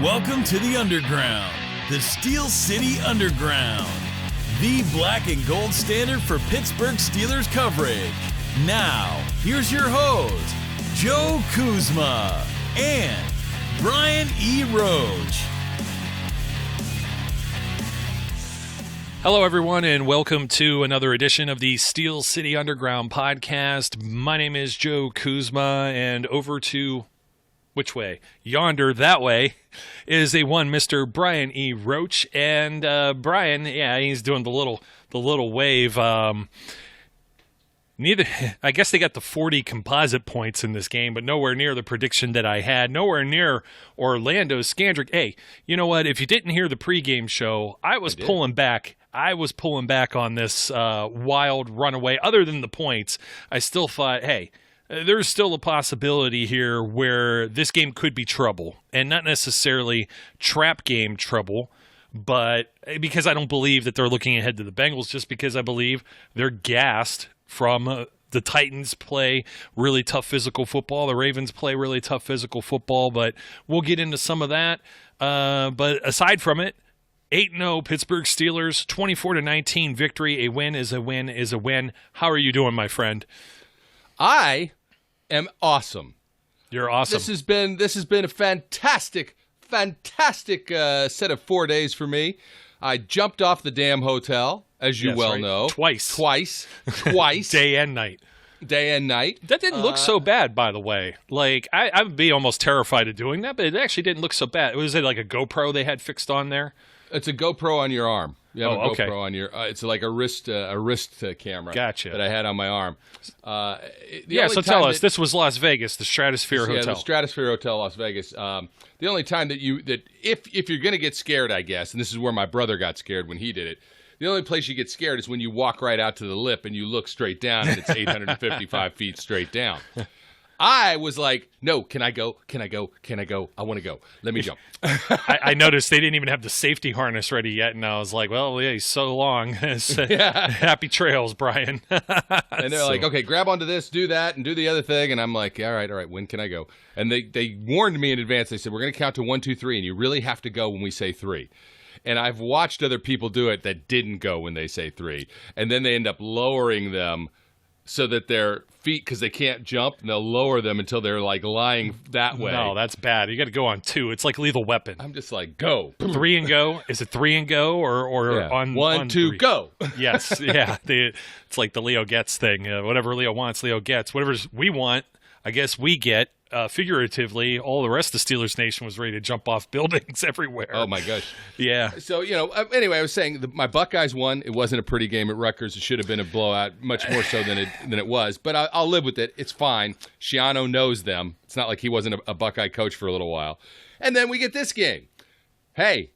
Welcome to the Underground, the Steel City Underground, the black and gold standard for Pittsburgh Steelers coverage. Now, here's your host, Joe Kuzma and Brian E. Roach. Hello, everyone, and welcome to another edition of the Steel City Underground podcast. My name is Joe Kuzma, and over to, which way? Yonder, that way, is a one Mr. Brian E. Roach. And Brian, yeah, he's doing the little wave. I guess they got the 40 composite points in this game, but nowhere near the prediction that I had. Nowhere near Orlando Scandrick. Hey, you know what? If you didn't hear the pregame show, I was pulling back. I was pulling back on this wild runaway. Other than the points, I still thought, hey, there's still a possibility here where this game could be trouble, and not necessarily trap game trouble, but because I don't believe that they're looking ahead to the Bengals, just because I believe they're gassed from the Titans play really tough physical football. The Ravens play really tough physical football, but we'll get into some of that. But aside from it, 8-0 Pittsburgh Steelers, 24-19 victory. A win is a win is a win. How are you doing, my friend? I am awesome. You're awesome. This has been a fantastic set of 4 days for me. I jumped off the damn hotel, as you know. Twice. Day and night. Day and night. That didn't look so bad, by the way. Like, I would be almost terrified of doing that, but it actually didn't look so bad. Was it like a GoPro they had fixed on there? It's a GoPro on your arm. You have a GoPro okay. on your. It's like a wrist camera. Gotcha. That I had on my arm. So tell us, this was Las Vegas, the Stratosphere Hotel. Yeah, the Stratosphere Hotel, Las Vegas. The only time that if you're going to get scared, I guess, and this is where my brother got scared when he did it. The only place you get scared is when you walk right out to the lip and you look straight down, and it's 855 feet straight down. I was like, no, can I go? Can I go? Can I go? I want to go. Let me jump. I noticed they didn't even have the safety harness ready yet, and I was like, well, yeah, he's so long. Happy trails, Brian. And they're like, okay, grab onto this, do that, and do the other thing. And I'm like, all right, when can I go? And they warned me in advance. They said, we're going to count to 1, 2, 3, and you really have to go when we say 3. And I've watched other people do it that didn't go when they say 3. And then they end up lowering them so that their feet, because they can't jump, and they'll lower them until they're like lying that way. No, that's bad. You got to go on 2. It's like Lethal Weapon. I'm just like, go. 3 and go? Is it 3 and go or on 1, 2, 3? go? Yes, yeah. It's like the Leo gets thing. Whatever Leo wants, Leo gets. Whatever we want, I guess we get. Figuratively, all the rest of Steelers Nation was ready to jump off buildings everywhere. Oh, my gosh. Yeah. So, anyway, I was saying my Buckeyes won. It wasn't a pretty game at Rutgers. It should have been a blowout, much more so than it was. But I'll live with it. It's fine. Schiano knows them. It's not like he wasn't a Buckeye coach for a little while. And then we get this game. Hey,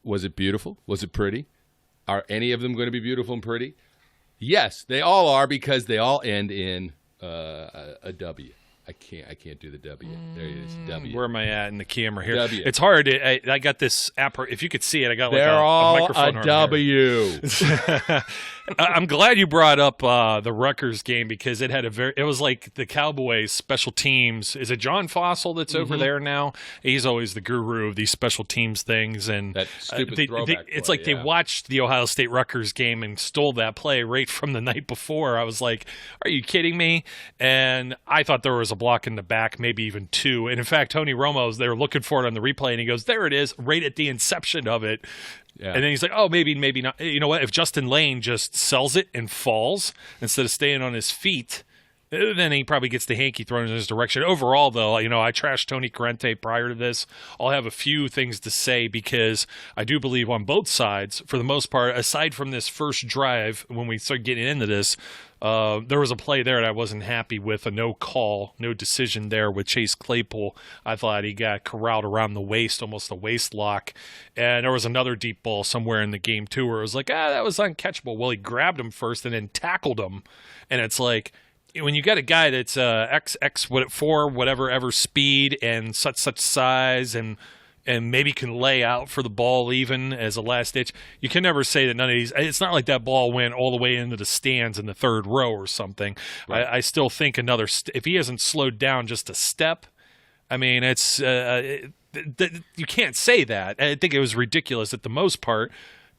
was it beautiful? Was it pretty? Are any of them going to be beautiful and pretty? Yes, they all are, because they all end in a W. I can't do the W. There it is. W. Where am I at in the camera here? W. It's hard. I got this app. If you could see it, I got like They're a all microphone. a W. I'm glad you brought up the Rutgers game, because it was like the Cowboys special teams. Is it John Fossil that's over there now? He's always the guru of these special teams things, and that stupid throwback it's play, like they watched the Ohio State Rutgers game and stole that play right from the night before. I was like, are you kidding me? And I thought there was a block in the back, maybe even 2. And in fact, Tony Romo's, they were looking for it on the replay, and he goes, there it is, right at the inception of it. Yeah. And then he's like, oh, maybe not. You know what? If Justin Lane just sells it and falls instead of staying on his feet, then he probably gets the hanky thrown in his direction. Overall, though, I trashed Tony Corrente prior to this. I'll have a few things to say, because I do believe on both sides, for the most part, aside from this first drive, when we start getting into this, there was a play there that I wasn't happy with, a no decision there with Chase Claypool. I thought he got corralled around the waist, almost a waist lock. And there was another deep ball somewhere in the game, too, where it was like, that was uncatchable. Well, he grabbed him first and then tackled him. And it's like, when you got a guy that's X4 whatever ever speed and such size and maybe can lay out for the ball even as a last ditch, you can never say that none of these. It's not like that ball went all the way into the stands in the third row or something. Right. I still think if he hasn't slowed down just a step, I mean, it's you can't say that. I think it was ridiculous at the most part.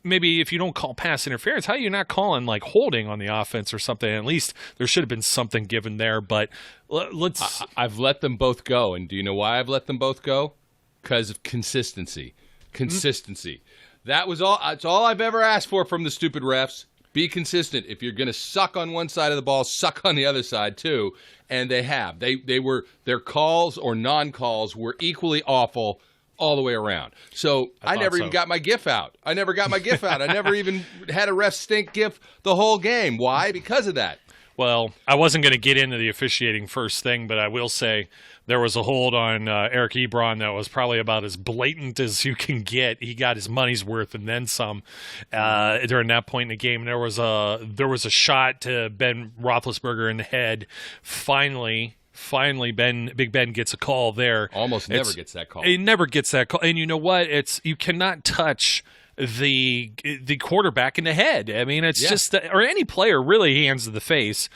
Maybe if you don't call pass interference, how are you not calling like holding on the offense or something? At least there should have been something given there. But let's. I've let them both go, and do you know why I've let them both go? Because of consistency. Consistency. That was all. That's all I've ever asked for from the stupid refs. Be consistent. If you're going to suck on one side of the ball, suck on the other side too. And they have. They were, their calls or non-calls were equally awful all the way around. So I never even got my GIF out. I never even had a ref stink GIF the whole game. Why? Because of that. Well, I wasn't going to get into the officiating first thing, but I will say there was a hold on Eric Ebron that was probably about as blatant as you can get. He got his money's worth and then some during that point in the game. There was a shot to Ben Roethlisberger in the head. Finally, Big Ben gets a call there. Almost never gets that call. He never gets that call. And you know what? You cannot touch the quarterback in the head. I mean, it's just or any player really, hands to the face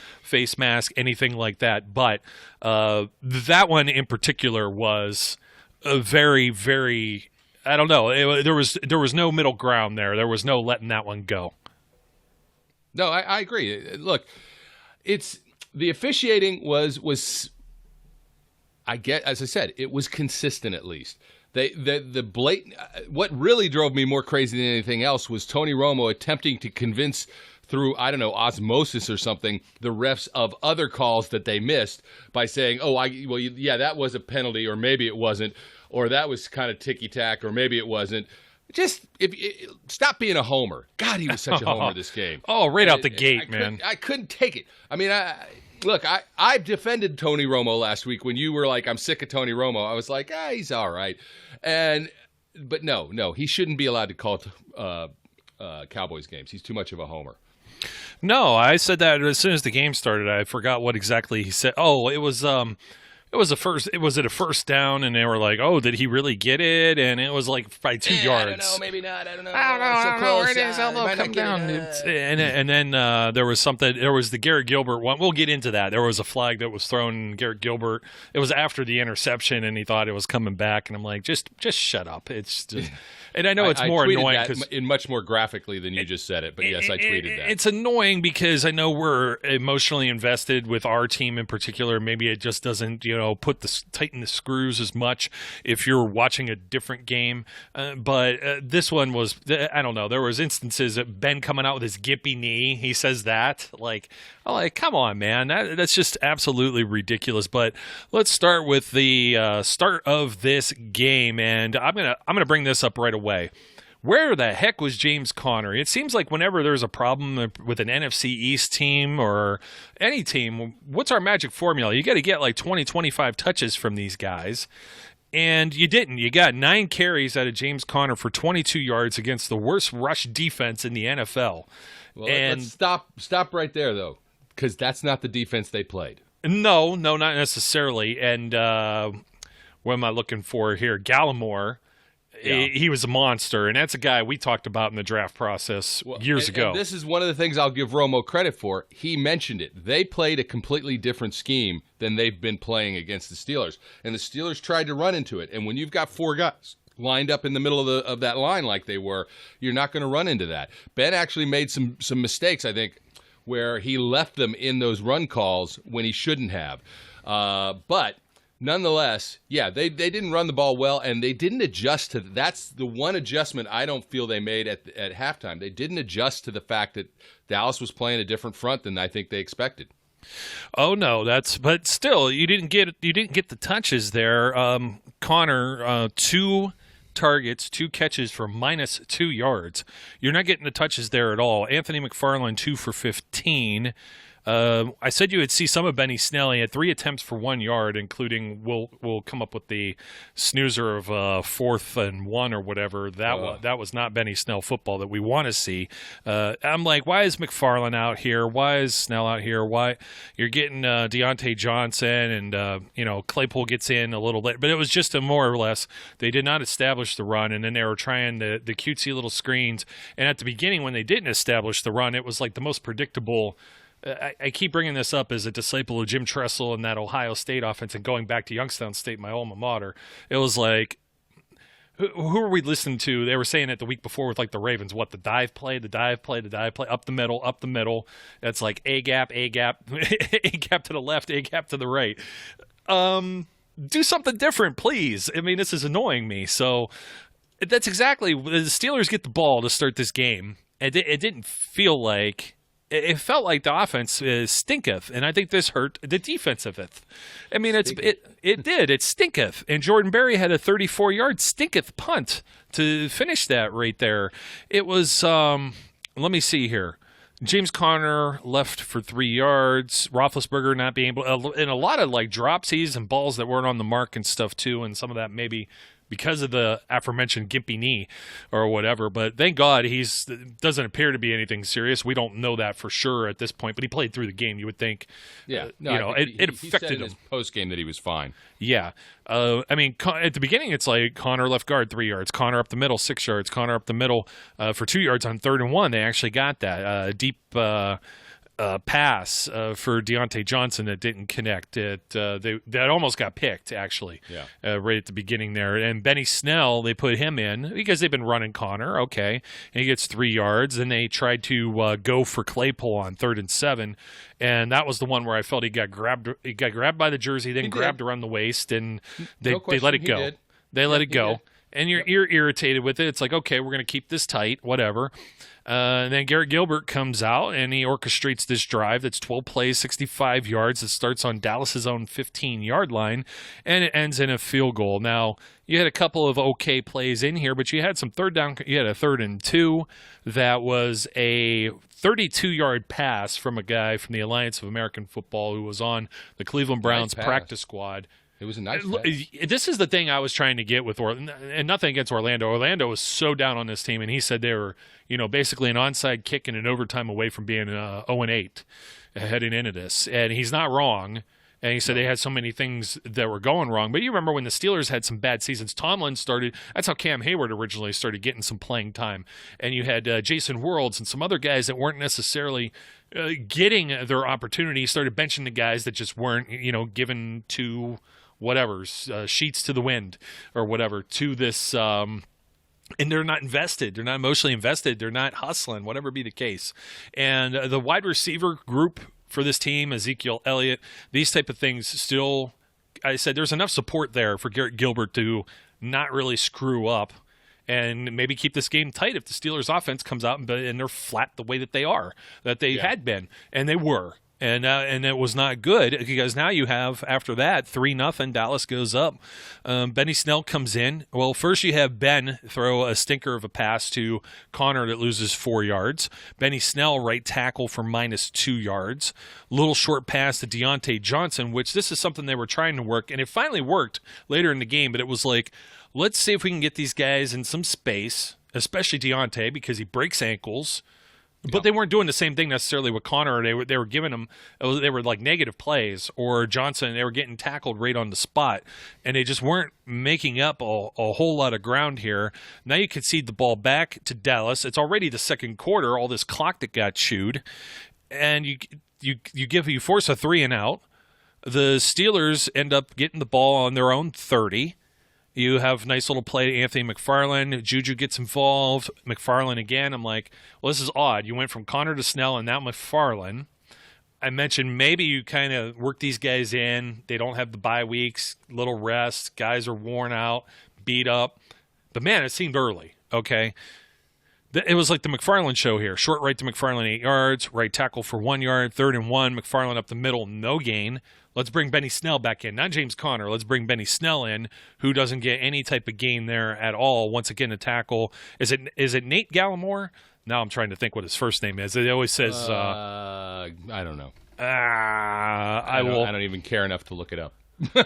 mask, anything like that. But that one in particular was a very, very, I don't know. There was no middle ground there. There was no letting that one go. No, I agree. Look, it's the officiating was I get, as I said, it was consistent at least. The blatant. What really drove me more crazy than anything else was Tony Romo attempting to convince, through, I don't know, osmosis or something, the refs of other calls that they missed by saying, that was a penalty, or maybe it wasn't, or that was kind of ticky-tack, or maybe it wasn't. Just stop being a homer. God, he was such a homer this game. Oh, right out the gate, man. I couldn't take it. I mean, Look, I defended Tony Romo last week when you were like, I'm sick of Tony Romo. I was like, he's all right. But no, he shouldn't be allowed to call Cowboys games. He's too much of a homer. No, I said that as soon as the game started. I forgot what exactly he said. Oh, it was a first down, and they were like, "Oh, did he really get it?" And it was like by 2 yards. I don't know, maybe not. I don't know. I don't know. Where did his elbow come down? And then there was something. There was the Garrett Gilbert one. We'll get into that. There was a flag that was thrown. Garrett Gilbert. It was after the interception, and he thought it was coming back. And I'm like, just shut up. It's just. And I know it's more annoying because in much more graphically than you just said it. But yes, I tweeted that. It's annoying because I know we're emotionally invested with our team in particular. Maybe it just doesn't, tighten the screws as much if you're watching a different game. But this one was, I don't know. There was instances of Ben coming out with his gimpy knee. He says that come on, man. That's just absolutely ridiculous. But let's start with the start of this game, and I'm gonna bring this up right away. Where the heck was James Conner? It seems like whenever there's a problem with an NFC East team or any team, what's our magic formula? You got to get like 20, 25 touches from these guys. And you didn't. You got 9 carries out of James Conner for 22 yards against the worst rush defense in the NFL. Well, let's stop right there, though, because that's not the defense they played. No, not necessarily. And what am I looking for here? Gallimore. Yeah. He was a monster, and that's a guy we talked about in the draft process years ago. And this is one of the things I'll give Romo credit for. He mentioned it. They played a completely different scheme than they've been playing against the Steelers, and the Steelers tried to run into it. And when you've got 4 guys lined up in the middle of that line like they were, you're not going to run into that. Ben actually made some mistakes, I think, where he left them in those run calls when he shouldn't have. But nonetheless, they didn't run the ball well, and they didn't adjust to that's the one adjustment I don't feel they made at halftime. They didn't adjust to the fact that Dallas was playing a different front than I think they expected. Oh no, but still, you didn't get the touches there. Conner, 2 targets, 2 catches for -2 yards. You're not getting the touches there at all. Anthony McFarland, 2 for 15. I said you would see some of Benny Snell. He had 3 attempts for 1 yard, including we'll come up with the snoozer of 4th and 1 or whatever. That was not Benny Snell football that we want to see. I'm like, why is McFarland out here? Why is Snell out here? Why you're getting Deontay Johnson and Claypool gets in a little bit, but it was just a more or less they did not establish the run, and then they were trying the cutesy little screens. And at the beginning, when they didn't establish the run, it was like the most predictable I keep bringing this up as a disciple of Jim Tressel and that Ohio State offense, and going back to Youngstown State, my alma mater. It was like, who are we listening to? They were saying it the week before with like the Ravens. What, the dive play, up the middle. That's like A gap, A gap to the left, A gap to the right. Do something different, please. I mean, this is annoying me. So that's exactly, the Steelers get the ball to start this game. It didn't feel like, it felt like the offense stinketh, and I think this hurt the defensiveth. I mean, it did. It stinketh. And Jordan Berry had a 34-yard stinketh punt to finish that right there. It was, let me see here. James Conner left for 3 yards. Roethlisberger not being able, and a lot of like dropsies and balls that weren't on the mark and stuff too, and some of that maybe because of the aforementioned gimpy knee or whatever. But thank God doesn't appear to be anything serious. We don't know that for sure at this point, but he played through the game. You would think, it affected he said in him. his post game that he was fine. Yeah. I mean, at the beginning, it's like Connor left guard 3 yards, Connor up the middle 6 yards, Connor up the middle for 2 yards on 3rd and 1. They actually got that deep pass for Deontay Johnson that didn't connect. That almost got picked, actually, right at the beginning there. And Benny Snell, they put him in because they've been running Connor. Okay, and he gets 3 yards. Then they tried to go for Claypool on 3rd and 7, and that was the one where I felt he got grabbed. He got grabbed by the jersey, then grabbed around the waist, and they let it go. They let it go. And you're irritated with it. It's like, okay, we're going to keep this tight, whatever. And then Garrett Gilbert comes out, and he orchestrates this drive that's 12 plays, 65 yards. It starts on Dallas's own 15-yard line, and it ends in a field goal. Now, you had a couple of okay plays in here, but you had some third down. You had a 3rd and 2 that was a 32-yard pass from a guy from the Alliance of American Football who was on the Cleveland Browns practice squad. It was a nice pass. This is the thing I was trying to get with Orlando, and nothing against Orlando. Orlando was so down on this team, and he said they were, basically an onside kick and an overtime away from being 0-8 heading into this. And he's not wrong. And he said they had so many things that were going wrong. But you remember when the Steelers had some bad seasons, Tomlin started – that's how Cam Hayward originally started getting some playing time. And you had Jason Worlds and some other guys that weren't necessarily getting their opportunity. He started benching the guys that just weren't, given to – whatever, sheets to the wind or whatever to this, and they're not invested. They're not emotionally invested. They're not hustling, whatever be the case. And the wide receiver group for this team, Ezekiel Elliott, these type of things still, I said there's enough support there for Garrett Gilbert to not really screw up and maybe keep this game tight if the Steelers offense comes out and they're flat the way that they are, that they had been, and they were. And it was not good because now you have, after that, 3-0, Dallas goes up. Benny Snell comes in. Well, first you have Ben throw a stinker of a pass to Connor that loses 4 yards. Benny Snell, right tackle for -2 yards. Little short pass to Deontay Johnson, which this is something they were trying to work, and it finally worked later in the game, but it was like, let's see if we can get these guys in some space, especially Deontay because he breaks ankles. But they weren't doing the same thing necessarily with Connor. They were giving him, they were like negative plays, or Johnson, they were getting tackled right on the spot, and they just weren't making up a whole lot of ground here. Now you concede the ball back to Dallas. It's already the second quarter, all this clock that got chewed, and you force a 3 and out. The Steelers end up getting the ball on their own 30. You have a nice little play to Anthony McFarland. Juju gets involved. McFarland again. I'm like, well, this is odd. You went from Connor to Snell and now McFarland. I mentioned maybe you kind of work these guys in. They don't have the bye weeks, little rest. Guys are worn out, beat up. But, man, it seemed early, okay? It was like the McFarland show here. Short right to McFarland, 8 yards. Right tackle for 1 yard. 3rd and 1. McFarland up the middle, no gain. Let's bring Benny Snell back in. Not James Conner. Let's bring Benny Snell in, who doesn't get any type of gain there at all. Once again, a tackle. Is it Nate Gallimore? Now I'm trying to think what his first name is. It always says... I don't know. I don't even care enough to look it up.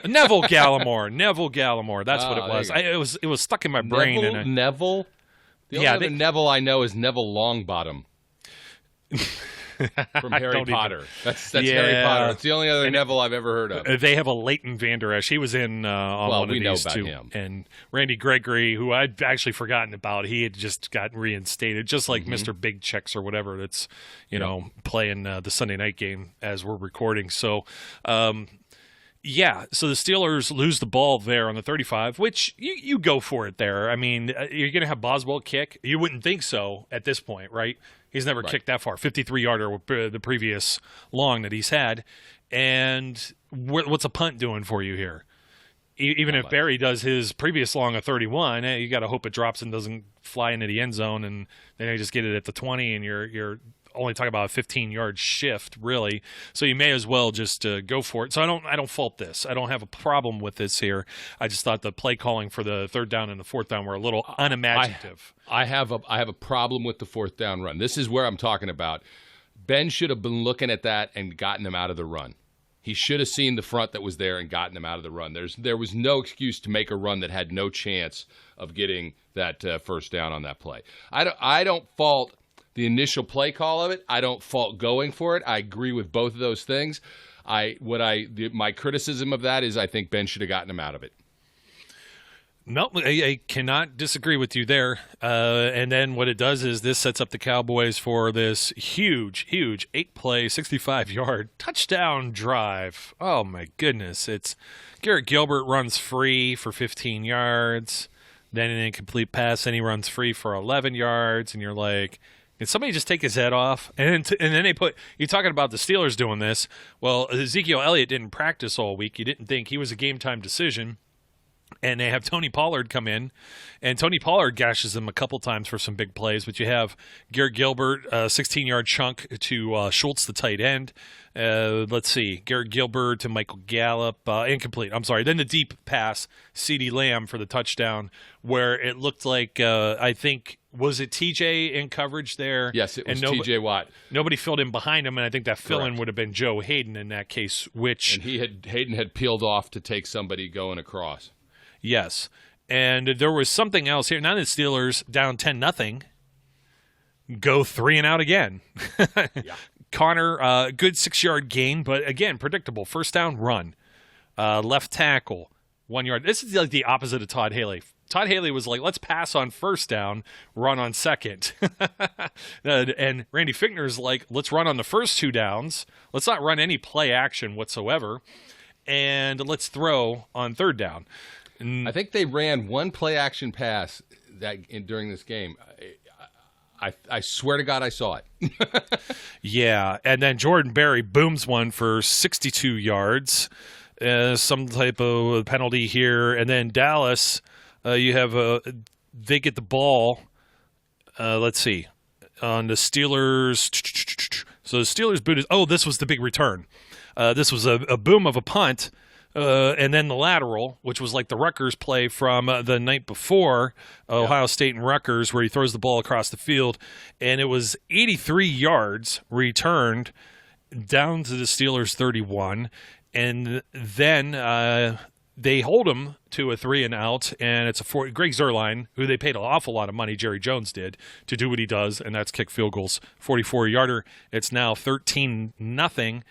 Neville Gallimore. That's what it was. It was stuck in my brain. Neville? The only other Neville I know is Neville Longbottom. from Harry Potter. That's Yeah. Harry Potter. It's the only other Neville I've ever heard of. They have a Leighton Vander Esch. He was in on one of these know about too. him. And Randy Gregory, who I'd actually forgotten about, he had just got reinstated, just like Mr. Big Checks or whatever that's, playing the Sunday night game as we're recording. So, so the Steelers lose the ball there on the 35, which you go for it there. I mean, you're going to have Boswell kick. You wouldn't think so at this point, right? He's never kicked that far, 53-yarder the previous long that he's had. And what's a punt doing for you here? Even if Barry does his previous long of 31, you got to hope it drops and doesn't fly into the end zone, and then you just get it at the 20, and you're only talking about a 15-yard shift, really. So you may as well just go for it. So I don't fault this. I don't have a problem with this here. I just thought the play calling for the third down and the fourth down were a little unimaginative. I have a problem with the fourth down run. This is where I'm talking about. Ben should have been looking at that and gotten him out of the run. He should have seen the front that was there and gotten him out of the run. There was no excuse to make a run that had no chance of getting that first down on that play. I don't fault the initial play call of it. I don't fault going for it. I agree with both of those things. My criticism of that is I think Ben should have gotten him out of it. No, I cannot disagree with you there. And then what it does is this sets up the Cowboys for this huge 8-play, 65-yard touchdown drive. Oh, my goodness. It's Garrett Gilbert runs free for 15 yards, then an incomplete pass, and he runs free for 11 yards, and you're like, can somebody just take his head off? And then they you're talking about the Steelers doing this. Well, Ezekiel Elliott didn't practice all week. You didn't think he was a game-time decision. And they have Tony Pollard come in, and Tony Pollard gashes them a couple times for some big plays. But you have Garrett Gilbert, 16-yard chunk to Schultz, the tight end. Let's see, Garrett Gilbert to Michael Gallup, incomplete. I'm sorry. Then the deep pass, CeeDee Lamb for the touchdown, where it looked like I think was it TJ in coverage there? Yes, it was TJ Watt. Nobody filled in behind him, and I think that fill-in would have been Joe Hayden in that case. Hayden had peeled off to take somebody going across. Yes, and there was something else here. Now the Steelers down 10-0, go 3 and out again. Yeah. Connor, good 6-yard gain, but again, predictable. First down, run. Left tackle, 1 yard. This is like the opposite of Todd Haley. Todd Haley was like, let's pass on first down, run on second. And Randy Fichtner's like, let's run on the first 2 downs. Let's not run any play action whatsoever. And let's throw on third down. I think they ran one play action pass during this game. I swear to God I saw it. Yeah, and then Jordan Berry booms one for 62 yards. Some type of penalty here. And then Dallas, you have they get the ball. Let's see. On the Steelers. So the Steelers booted. Oh, this was the big return. This was a boom of a punt. And then the lateral, which was like the Rutgers play from the night before, Ohio State and Rutgers, where he throws the ball across the field. And it was 83 yards returned down to the Steelers' 31. And then they hold him to a 3 and out. And it's Greg Zuerlein, who they paid an awful lot of money, Jerry Jones did, to do what he does, and that's kick field goals, 44-yarder. It's now 13-0.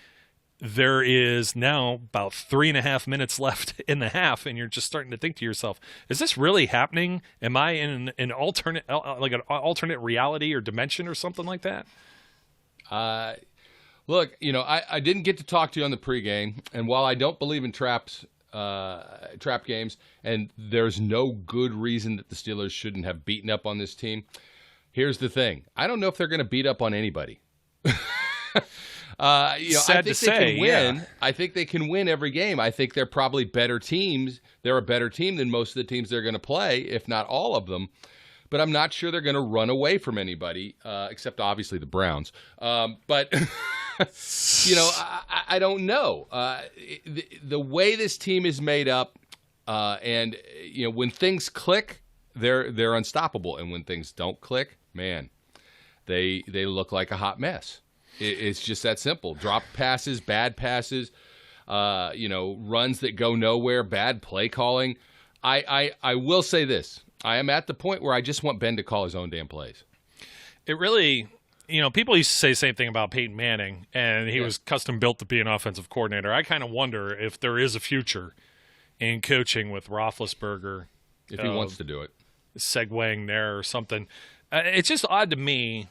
There is now about 3.5 minutes left in the half, and you're just starting to think to yourself, is this really happening? Am I in an alternate reality or dimension or something like that? Look, I didn't get to talk to you on the pregame, and while I don't believe in trap games, and there's no good reason that the Steelers shouldn't have beaten up on this team, here's the thing. I don't know if they're going to beat up on anybody. I think they can win. Yeah. I think they can win every game. I think they're probably better teams. They're a better team than most of the teams they're going to play, if not all of them. But I'm not sure they're going to run away from anybody, except obviously the Browns. But I don't know. The way this team is made up, and when things click, they're unstoppable, and when things don't click, man, they look like a hot mess. It's just that simple. Drop passes, bad passes, runs that go nowhere, bad play calling. I will say this. I am at the point where I just want Ben to call his own damn plays. It really people used to say the same thing about Peyton Manning, and he was custom built to be an offensive coordinator. I kind of wonder if there is a future in coaching with Roethlisberger. If he wants to do it. Segueing there or something. It's just odd to me.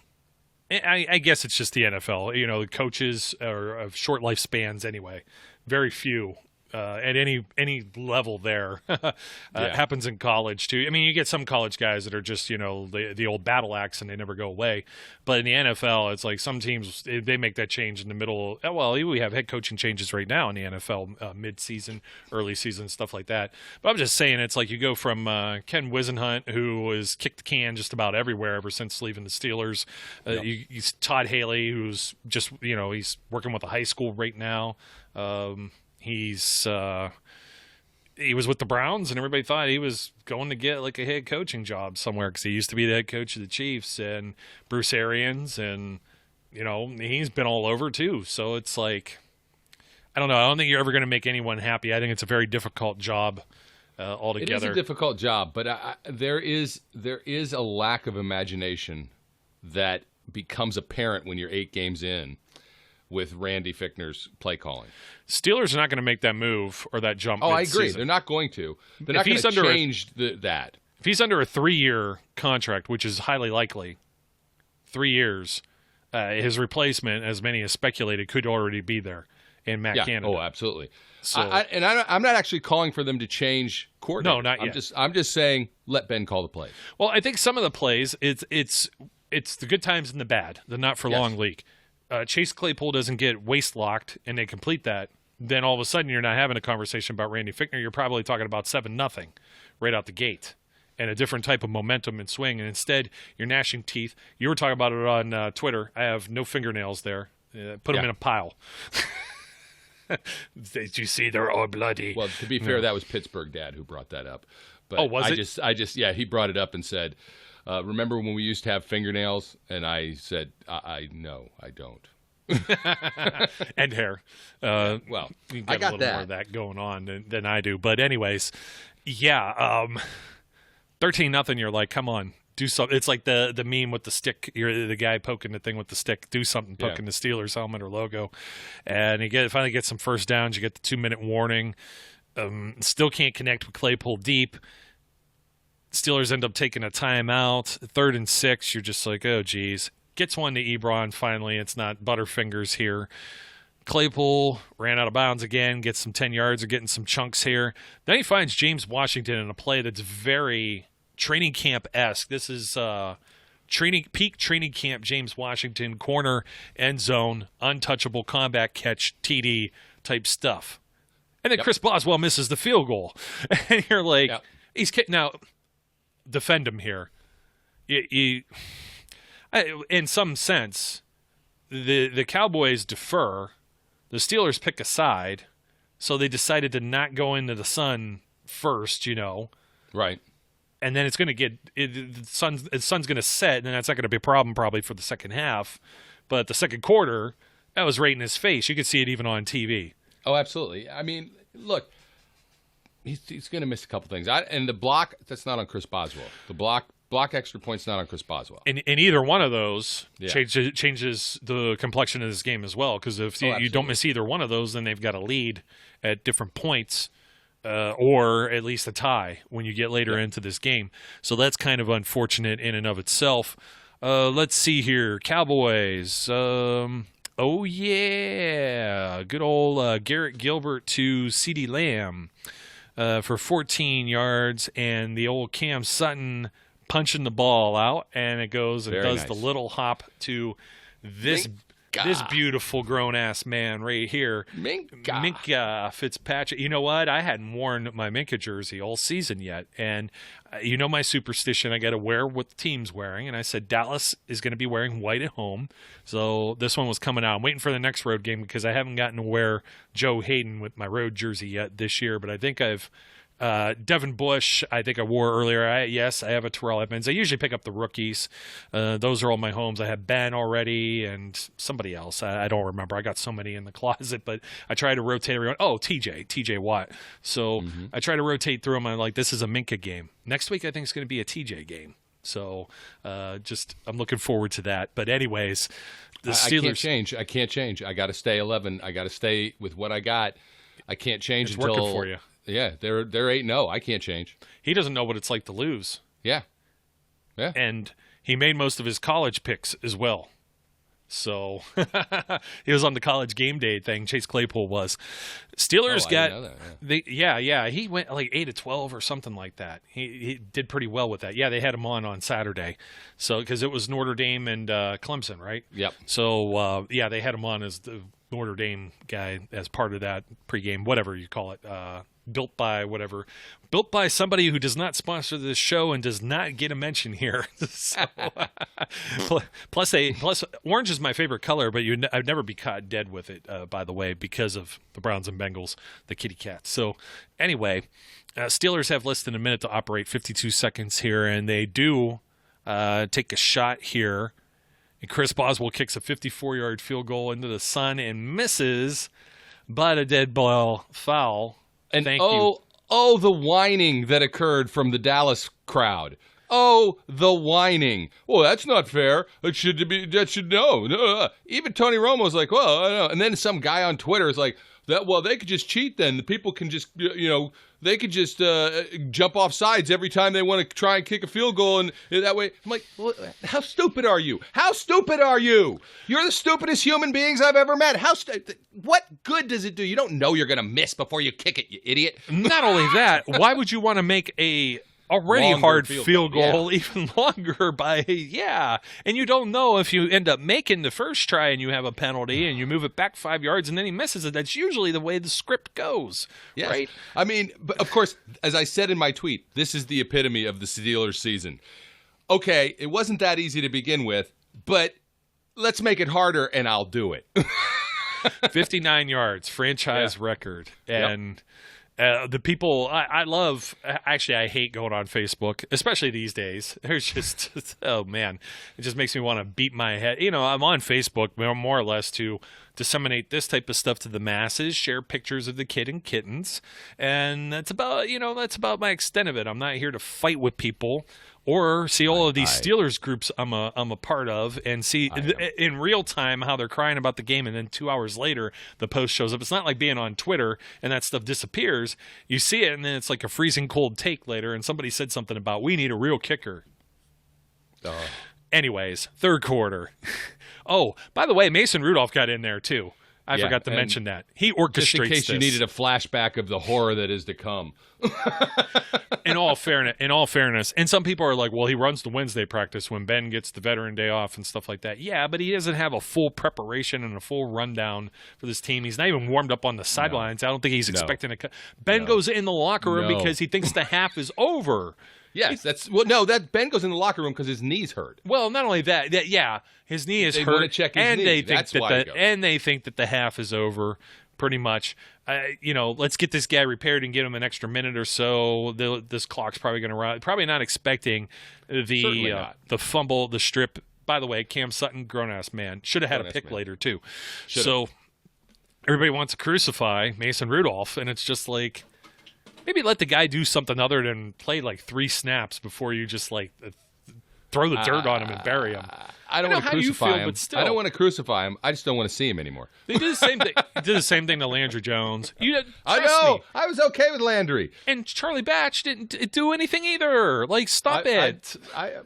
I guess it's just the NFL. The coaches are of short lifespans anyway. Very few at any level there. Happens in college too. I mean, you get some college guys that are just the old battle axe and they never go away. But in the NFL, it's like some teams they make that change in the middle. Well, we have head coaching changes right now in the NFL, mid-season, early season, stuff like that. But I'm just saying, it's like you go from Ken Wisenhunt, who has kicked the can just about everywhere ever since leaving the Steelers. He's Todd Haley, who's just he's working with a high school right now. He was with the Browns, and everybody thought he was going to get like a head coaching job somewhere because he used to be the head coach of the Chiefs and Bruce Arians, and he's been all over too. So it's like, I don't know. I don't think you're ever going to make anyone happy. I think it's a very difficult job altogether. It is a difficult job, but there is a lack of imagination that becomes apparent when you're 8 games in with Randy Fichtner's play calling. Steelers are not going to make that move or that jump. I agree. They're not going to. They're not going to change that. If he's under a 3-year contract, which is highly likely, 3 years, his replacement, as many as speculated, could already be there in Matt Canada. Oh, absolutely. So, I'm not actually calling for them to change coordinators. No, not yet. I'm just saying let Ben call the plays. Well, I think some of the plays, it's the good times and the bad, the not for long league. Chase Claypool doesn't get waist locked and they complete that, then all of a sudden you're not having a conversation about Randy Fichtner. You're probably talking about 7-0 right out the gate and a different type of momentum and swing. And instead, you're gnashing teeth. You were talking about it on Twitter. I have no fingernails there. Put them in a pile. Did you see they're all bloody? Well, to be fair, that was Pittsburgh Dad who brought that up. But was it? He brought it up and said, remember when we used to have fingernails? And I said, no, I don't. And hair. Well, you I got a little more of that going on than I do. But anyways, 13-0, you're like, come on, do something. It's like the meme with the stick. You're the guy poking the thing with the stick. Do something, poking the Steelers helmet or logo. And you finally get some first downs. You get the 2-minute warning. Still can't connect with Claypool deep. Steelers end up taking a timeout. 3rd and 6, you're just like, oh, geez. Gets one to Ebron finally. It's not Butterfingers here. Claypool ran out of bounds again, gets some 10 yards or getting some chunks here. Then he finds James Washington in a play that's very training camp-esque. This is peak training camp James Washington, corner, end zone, untouchable combat catch, TD type stuff. And then Chris Boswell misses the field goal. And you're like, he's kidding. Now, defend him here. In some sense, the Cowboys defer. The Steelers pick a side, so they decided to not go into the sun first, Right. And then it's going to get the sun's going to set, and that's not going to be a problem probably for the second half. But the second quarter, that was right in his face. You could see it even on TV. Oh, absolutely. I mean, look, he's going to miss a couple things. And the block, that's not on Chris Boswell. The block extra point's not on Chris Boswell. And either one of those changes the complexion of this game as well. Because if you don't miss either one of those, then they've got a lead at different points. Or at least a tie when you get later into this game. So that's kind of unfortunate in and of itself. Let's see here. Cowboys. Good old Garrett Gilbert to CeeDee Lamb for 14 yards. And the old Cam Sutton punching the ball out. And it goes and does the little hop to this beautiful grown-ass man right here. Minka Fitzpatrick. You know what? I hadn't worn my Minka jersey all season yet. And my superstition, I got to wear what the team's wearing. And I said Dallas is going to be wearing white at home. So this one was coming out. I'm waiting for the next road game because I haven't gotten to wear Joe Hayden with my road jersey yet this year. But I think I've Devin Bush, I think I wore earlier. I have a Terrell Edmonds. I usually pick up the rookies. Those are all my homes. I have Ben already and somebody else. I don't remember. I got so many in the closet, but I try to rotate everyone. Oh, TJ Watt. So I try to rotate through them. I'm like, this is a Minka game. Next week, I think it's going to be a TJ game. So I'm looking forward to that. But anyways, the Steelers. I can't change. I got to stay 11. I got to stay with what I got. I can't change It's until working for you. Yeah, they're 8-0. I can't change. He doesn't know what it's like to lose. Yeah. And he made most of his college picks as well. So he was on the college game day thing. Chase Claypool was. Steelers I didn't know that, yeah. He went like 8-12 or something like that. He did pretty well with that. Yeah, they had him on Saturday. So because it was Notre Dame and Clemson, right? Yep. So they had him on as the Notre Dame guy as part of that pregame, whatever you call it. Built by somebody who does not sponsor this show and does not get a mention here. So, plus orange is my favorite color, but I'd never be caught dead with it, by the way, because of the Browns and Bengals, the kitty cats. So anyway, Steelers have less than a minute to operate, 52 seconds here, and they do take a shot here. And Chris Boswell kicks a 54-yard field goal into the sun and misses, but a dead ball foul. And Thank you. Oh, the whining that occurred from the Dallas crowd. Oh, the whining. Well, that's not fair. That should know. Even Tony Romo's like, well, I don't know. And then some guy on Twitter is like, they could just cheat then. The people can just, they could just jump off sides every time they want to try and kick a field goal. And that way, I'm like, well, how stupid are you? How stupid are you? You're the stupidest human beings I've ever met. What good does it do? You don't know you're going to miss before you kick it, you idiot. Not only that, why would you want to make a already Longer hard field goal even longer and you don't know if you end up making the first try and you have a penalty and you move it back 5 yards and then he misses it. That's usually the way the script goes, yes. Right? I mean, but of course, as I said in my tweet, this is the epitome of the Steelers season. Okay, it wasn't that easy to begin with, but let's make it harder and I'll do it. 59 yards, franchise record. And the people I love, actually, I hate going on Facebook, especially these days. There's just, oh man, it just makes me want to beat my head. I'm on Facebook more or less to disseminate this type of stuff to the masses, share pictures of the kid and kittens. And that's about my extent of it. I'm not here to fight with people or see all of these Steelers groups I'm a part of and see in real time how they're crying about the game, and then 2 hours later the post shows up. It's not like being on Twitter and that stuff disappears. You see it and then it's like a freezing cold take later, and somebody said something about we need a real kicker. Anyways, third quarter. Oh, by the way, Mason Rudolph got in there too. I forgot to mention that. He orchestrates just in case this. You needed a flashback of the horror that is to come. In all fairness, and some people are like, well, he runs the Wednesday practice when Ben gets the veteran day off and stuff like that. Yeah, but he doesn't have a full preparation and a full rundown for this team. He's not even warmed up on the sidelines. I don't think he's expecting a Ben goes in the locker room because he thinks the half is over. Yes, that Ben goes in the locker room because his knee's hurt. Well, not only that, his knee is they hurt, want to check his knee. They think that the half is over. Pretty much, let's get this guy repaired and get him an extra minute or so. This clock's probably going to run. Probably not expecting the fumble, the strip. By the way, Cam Sutton, grown-ass man. Should have had a pick later, too. So everybody wants to crucify Mason Rudolph, and it's just like, maybe let the guy do something other than play like 3 snaps before you just like throw the dirt on him and bury him. I don't want to crucify him. But still. I don't want to crucify him. I just don't want to see him anymore. They did the same thing. Did the same thing to Landry Jones. I know. I was okay with Landry. And Charlie Batch didn't do anything either. Like, stop it.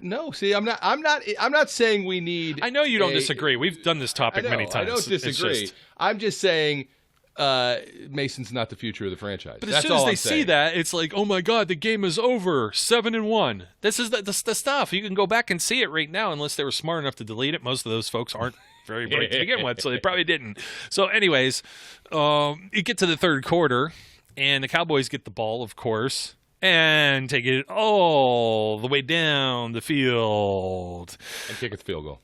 No. See, I'm not saying we need. I know you don't disagree. We've done this topic many times. I don't disagree. I'm just saying. Mason's not the future of the franchise. But as soon as they see that, it's like, oh my God, the game is over. 7-1. This is the stuff. You can go back and see it right now, unless they were smart enough to delete it. Most of those folks aren't very bright to begin with, so they probably didn't. So, anyways, you get to the third quarter, and the Cowboys get the ball, of course, and take it all the way down the field and kick a field goal.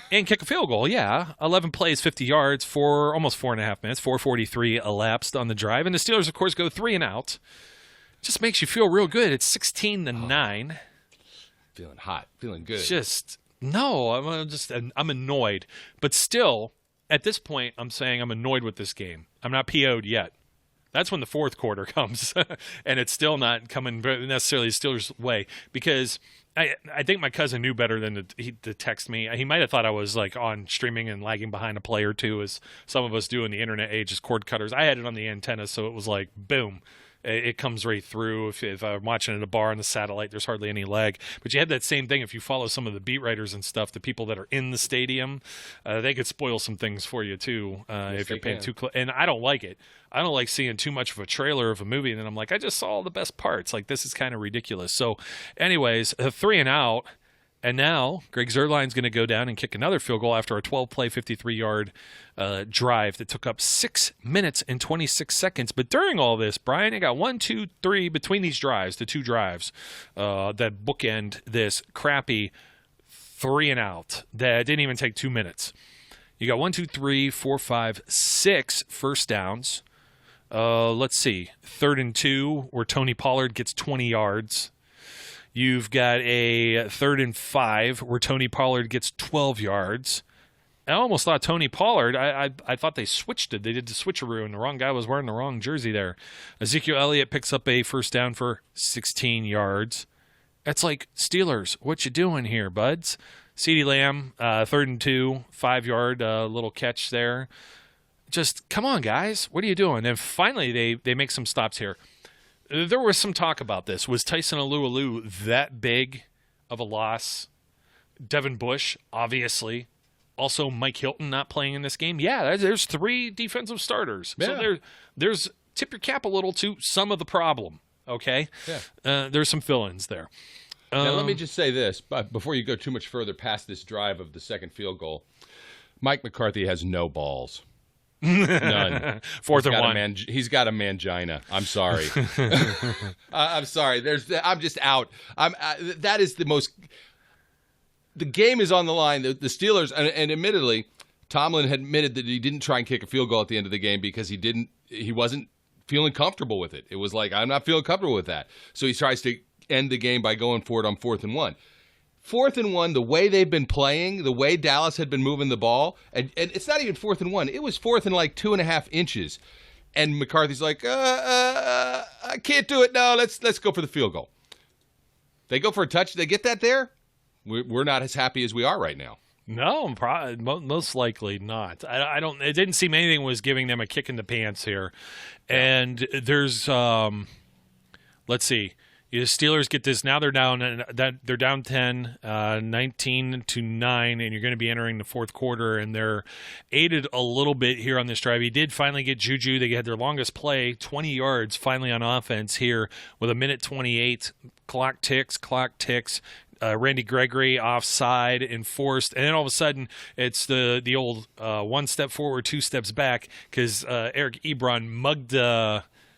and kick a field goal, 11 plays, 50 yards for almost 4.5 minutes. 4:43 elapsed on the drive. And the Steelers, of course, go 3 and out. Just makes you feel real good. It's 16-9. Feeling hot. Feeling good. I'm annoyed. But still, at this point, I'm saying I'm annoyed with this game. I'm not PO'd yet. That's when the fourth quarter comes, and it's still not coming necessarily the Steelers' way, because I think my cousin knew better than to text me. He might have thought I was like on streaming and lagging behind a play or two, as some of us do in the internet age as cord cutters. I had it on the antenna, so it was like, boom. It comes right through. If I'm watching at a bar on the satellite, there's hardly any lag. But you had that same thing if you follow some of the beat writers and stuff, the people that are in the stadium, they could spoil some things for you too if you're paying too close. And I don't like it. I don't like seeing too much of a trailer of a movie, and then I'm like, I just saw all the best parts. Like, this is kind of ridiculous. So anyways, 3 and out. And now Greg Zuerlein's going to go down and kick another field goal after a 12-play, 53-yard drive that took up 6 minutes and 26 seconds. But during all this, Brian, you got 1, 2, 3 between these drives, the two drives that bookend this crappy 3 and out that didn't even take 2 minutes. You got 1, 2, 3, 4, 5, 6 first downs. Let's see, 3rd and 2 where Tony Pollard gets 20 yards. You've got a 3rd and 5 where Tony Pollard gets 12 yards. I almost thought Tony Pollard, I thought they switched it. They did the switcheroo, and the wrong guy was wearing the wrong jersey there. Ezekiel Elliott picks up a first down for 16 yards. That's like, Steelers, what you doing here, buds? CeeDee Lamb, 3rd and 2, 5-yard little catch there. Just, come on, guys. What are you doing? And finally, they make some stops here. There was some talk about this. Was Tyson Alualu that big of a loss? Devin Bush, obviously. Also, Mike Hilton not playing in this game. Yeah, there's 3 defensive starters. Yeah. So there's tip your cap a little to some of the problem, okay? Yeah. There's some fill-ins there. Now, let me just say this, before you go too much further past this drive of the second field goal. Mike McCarthy has no balls. None. 4th and 1. He's got a mangina. I'm sorry. I'm sorry. I'm just out. That is the most. The game is on the line. The Steelers, and admittedly, Tomlin had admitted that he didn't try and kick a field goal at the end of the game because he wasn't feeling comfortable with it. It was like, I'm not feeling comfortable with that. So he tries to end the game by going for it on 4th and 1. 4th and 1, the way they've been playing, the way Dallas had been moving the ball, and it's not even 4th and 1. It was 4th and like 2.5 inches, and McCarthy's like, I can't do it. No, let's go for the field goal. They go for a touch. They get that there. We're not as happy as we are right now. No, most likely not. I don't. It didn't seem anything was giving them a kick in the pants here, and there's let's see. The Steelers get this. Now they're down 10, 19-9, and you're going to be entering the fourth quarter, and they're aided a little bit here on this drive. He did finally get Juju. They had their longest play, 20 yards, finally on offense here with 1:28. Clock ticks. Randy Gregory offside enforced, and then all of a sudden it's the old 1 step forward, 2 steps back, because Eric Ebron mugged.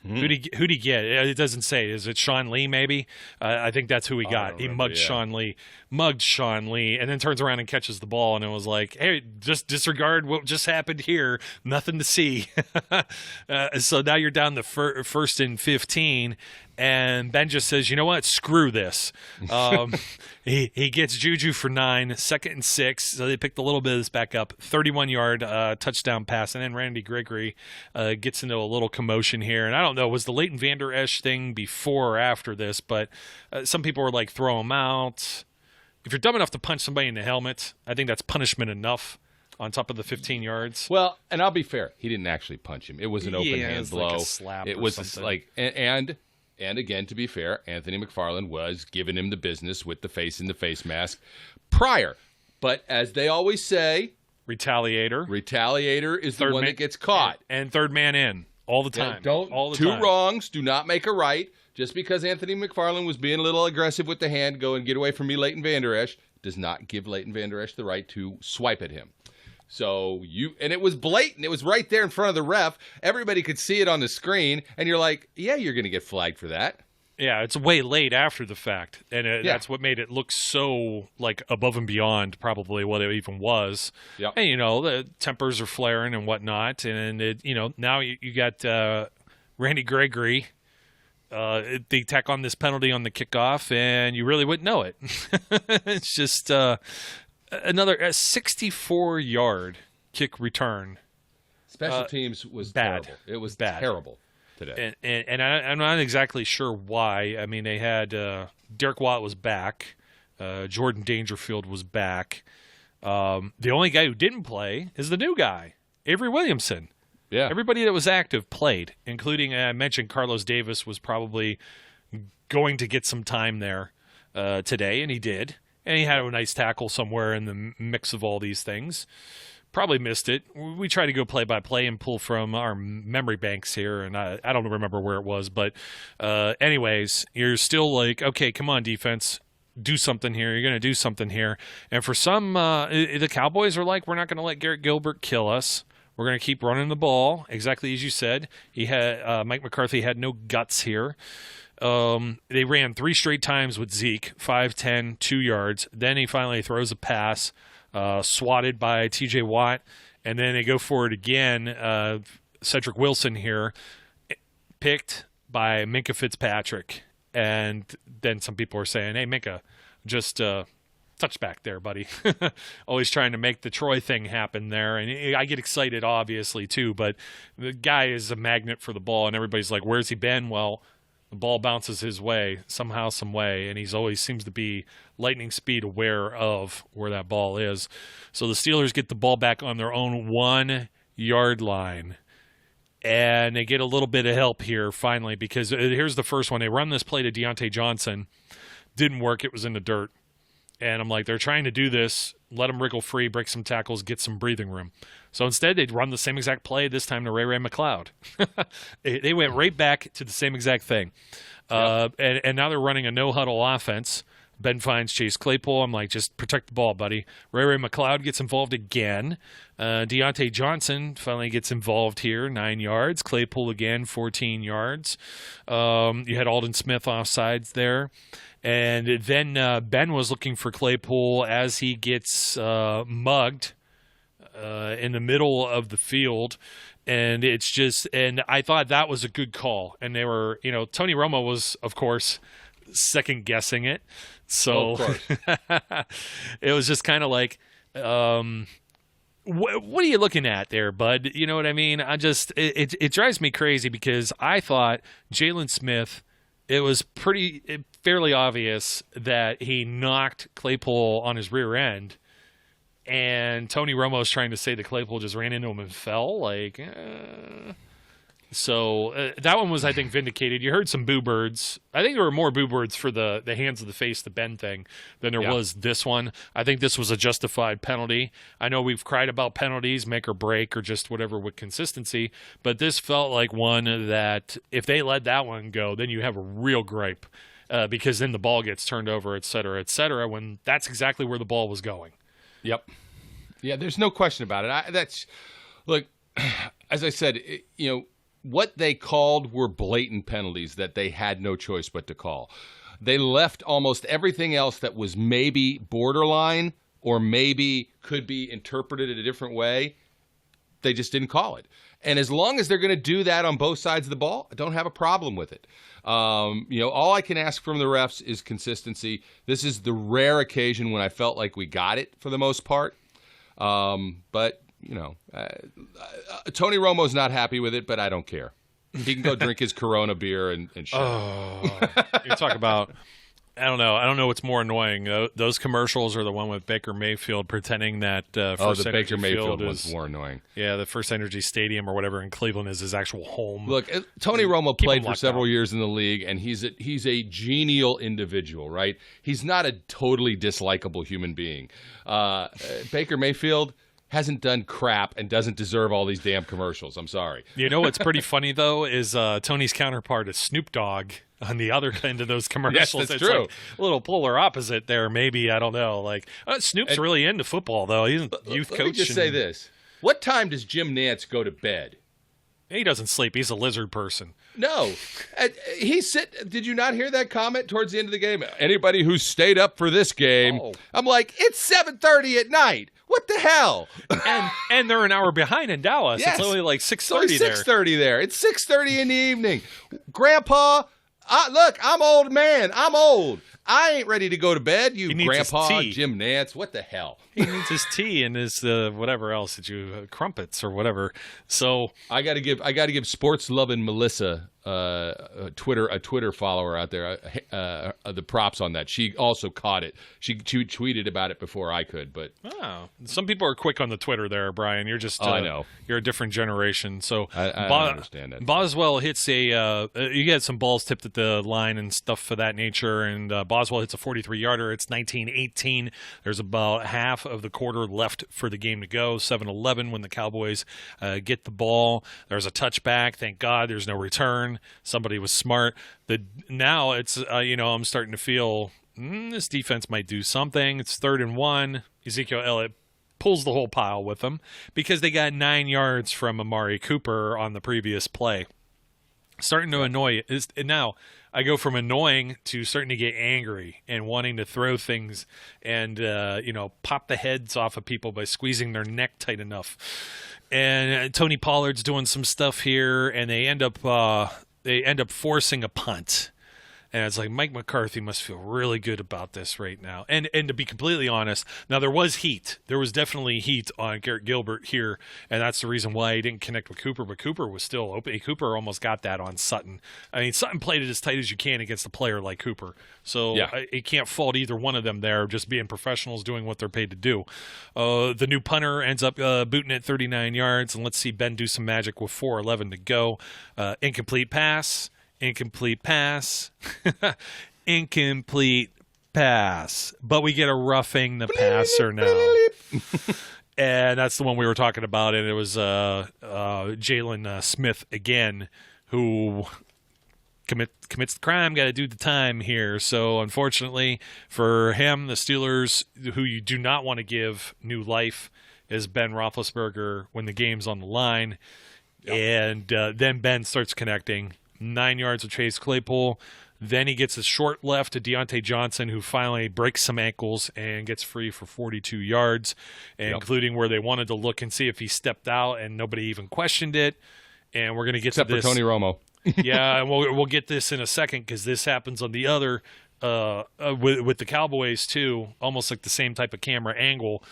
Who'd he get? It doesn't say. Is it Sean Lee, maybe? I think that's who he got. He mugged Sean Lee, and then turns around and catches the ball, and it was like, hey, just disregard what just happened here. Nothing to see. So now you're down to 1st and 15, and Ben just says, you know what? Screw this. He gets Juju for 9, 2nd and 6, so they picked a little bit of this back up. 31-yard touchdown pass, and then Randy Gregory gets into a little commotion here. And I don't know, was the Leighton Vander Esch thing before or after this, but some people were like, throw him out. If you're dumb enough to punch somebody in the helmet, I think that's punishment enough on top of the 15 yards. Well, and I'll be fair. He didn't actually punch him. It was an open hand blow. Like a slap it or was something. like, and again, to be fair, Anthony McFarland was giving him the business with the face in the face mask prior. But as they always say, retaliator is the one that gets caught. And third man in all the time. Two wrongs do not make a right. Just because Anthony McFarland was being a little aggressive with the hand, go and get away from me, Leighton Vander Esch, does not give Leighton Vander Esch the right to swipe at him. So and it was blatant. It was right there in front of the ref. Everybody could see it on the screen, and you're like, yeah, you're going to get flagged for that. Yeah, it's way late after the fact, and that's what made it look so like above and beyond probably what it even was. Yep. And the tempers are flaring and whatnot, and now you got Randy Gregory. They tack on this penalty on the kickoff, and you really wouldn't know it. It's just another 64-yard kick return. Special teams was bad. terrible. It was bad. Terrible. today. And I'm not exactly sure why. I mean, they had Derek Watt was back. Jordan Dangerfield was back. The only guy who didn't play is the new guy, Avery Williamson. Yeah. Everybody that was active played, including, I mentioned Carlos Davis was probably going to get some time there today, and he did. And he had a nice tackle somewhere in the mix of all these things. Probably missed it. We try to go play-by-play and pull from our memory banks here, and I don't remember where it was. But anyways, you're still like, okay, come on, defense. Do something here. You're going to do something here. And for some, the Cowboys are like, we're not going to let Garrett Gilbert kill us. We're going to keep running the ball, exactly as you said. He had Mike McCarthy had no guts here. They ran 3 straight times with Zeke, 5-10, 2 yards. Then he finally throws a pass, swatted by T.J. Watt, and then they go for it again. Cedric Wilson here, picked by Minkah Fitzpatrick. And then some people are saying, hey, Minkah, just touch back there, buddy. Always trying to make the Troy thing happen there. And I get excited, obviously, too. But the guy is a magnet for the ball, and everybody's like, where's he been? Well, the ball bounces his way somehow, some way, and he's always seems to be lightning speed aware of where that ball is. So the Steelers get the ball back on their own 1-yard line. And they get a little bit of help here finally because here's the first one. They run this play to Deontay Johnson. Didn't work. It was in the dirt. And I'm like, they're trying to do this. Let him wriggle free, break some tackles, get some breathing room. So instead, they'd run the same exact play, this time to Ray McCloud. They went right back to the same exact thing. Yep. And now they're running a no-huddle offense. Ben finds Chase Claypool. I'm like, just protect the ball, buddy. Ray McCloud gets involved again. Deontay Johnson finally gets involved here, 9 yards. Claypool again, 14 yards. You had Alden Smith offsides there. And then Ben was looking for Claypool as he gets mugged in the middle of the field. And it's just, and I thought that was a good call. And they were, Tony Romo was, of course, second guessing it. So of course. It was just kind of like, what are you looking at there, bud? You know what I mean? It drives me crazy because I thought Jalen Smith, it was fairly obvious that he knocked Claypool on his rear end, and Tony Romo's trying to say that Claypool just ran into him and fell. So that one was, I think, vindicated. You heard some boo birds. I think there were more boo birds for the hands of the face, the Ben thing, than there was this one. I think this was a justified penalty. I know we've cried about penalties, make or break, or just whatever with consistency, but this felt like one that if they let that one go, then you have a real gripe because then the ball gets turned over, et cetera, when that's exactly where the ball was going. Yep. Yeah, there's no question about it. Look, as I said, what they called were blatant penalties that they had no choice but to call. They left almost everything else that was maybe borderline or maybe could be interpreted a different way. They just didn't call it. And as long as they're going to do that on both sides of the ball, I don't have a problem with it. All I can ask from the refs is consistency. This is the rare occasion when I felt like we got it for the most part. But Tony Romo's not happy with it, but I don't care. He can go drink his Corona beer and shut up. You talk about, I don't know what's more annoying. Those commercials or the one with Baker Mayfield pretending that First the Energy Baker Mayfield Field was more annoying. Yeah, the First Energy Stadium or whatever in Cleveland is his actual home. Look, Tony Romo played for several years in the league, and he's a genial individual, right? He's not a totally dislikable human being. Baker Mayfield hasn't done crap and doesn't deserve all these damn commercials. I'm sorry. You know what's pretty funny, though, is Tony's counterpart is Snoop Dogg on the other end of those commercials. Yes, that's it's true. Like a little polar opposite there, maybe. I don't know. Snoop's really into football, though. He's a youth coach. Let me just say this. What time does Jim Nantz go to bed? He doesn't sleep. He's a lizard person. No. Did you not hear that comment towards the end of the game? Anybody who stayed up for this game. Oh. I'm like, it's 7:30 at night. What the hell? And they're an hour behind in Dallas. Yes. It's only like 6:30 there. 6:30 there. It's 6:30 in the evening. Grandpa, look, I'm old man. I'm old. I ain't ready to go to bed, you He needs his grandpa, tea. Jim Nantz. What the hell? He needs his tea and his whatever else that you crumpets or whatever. So I got to give sports loving Melissa a Twitter follower out there the props on that. She also caught it. She tweeted about it before I could. But some people are quick on the Twitter there, Brian. You're just I know you're a different generation. So I don't understand that. Boswell hits a you get some balls tipped at the line and stuff for that nature, and Boswell hits a 43-yarder. It's 19-18. There's about half of the quarter left for the game to go. 7-11 when the Cowboys get the ball. There's a touchback. Thank God there's no return. Somebody was smart. Now it's I'm starting to feel this defense might do something. It's 3rd and 1. Ezekiel Elliott pulls the whole pile with them because they got 9 yards from Amari Cooper on the previous play. Starting to annoy. Now I go from annoying to starting to get angry and wanting to throw things and pop the heads off of people by squeezing their neck tight enough. And Tony Pollard's doing some stuff here, and they end up forcing a punt. And it's like Mike McCarthy must feel really good about this right now. And to be completely honest, now there was heat. There was definitely heat on Garrett Gilbert here, and that's the reason why he didn't connect with Cooper. But Cooper was still open. Cooper almost got that on Sutton. I mean, Sutton played it as tight as you can against a player like Cooper. So you can't fault either one of them there, just being professionals doing what they're paid to do. The new punter ends up booting it 39 yards, and let's see Ben do some magic with 4:11 to go. Incomplete pass. Incomplete pass. Incomplete pass. But we get a roughing the passer now. And that's the one we were talking about, and it was Jalen Smith again who commits the crime, got to do the time here. So unfortunately for him, the Steelers, who you do not want to give new life, is Ben Roethlisberger when the game's on the line. Yep. And then Ben starts connecting. 9 yards of Chase Claypool. Then he gets a short left to Deontay Johnson, who finally breaks some ankles and gets free for 42 yards, including where they wanted to look and see if he stepped out, and nobody even questioned it. And we're going to get except to this. for Tony Romo. Yeah, and we'll get this in a second because this happens on the other with the Cowboys too, almost like the same type of camera angle.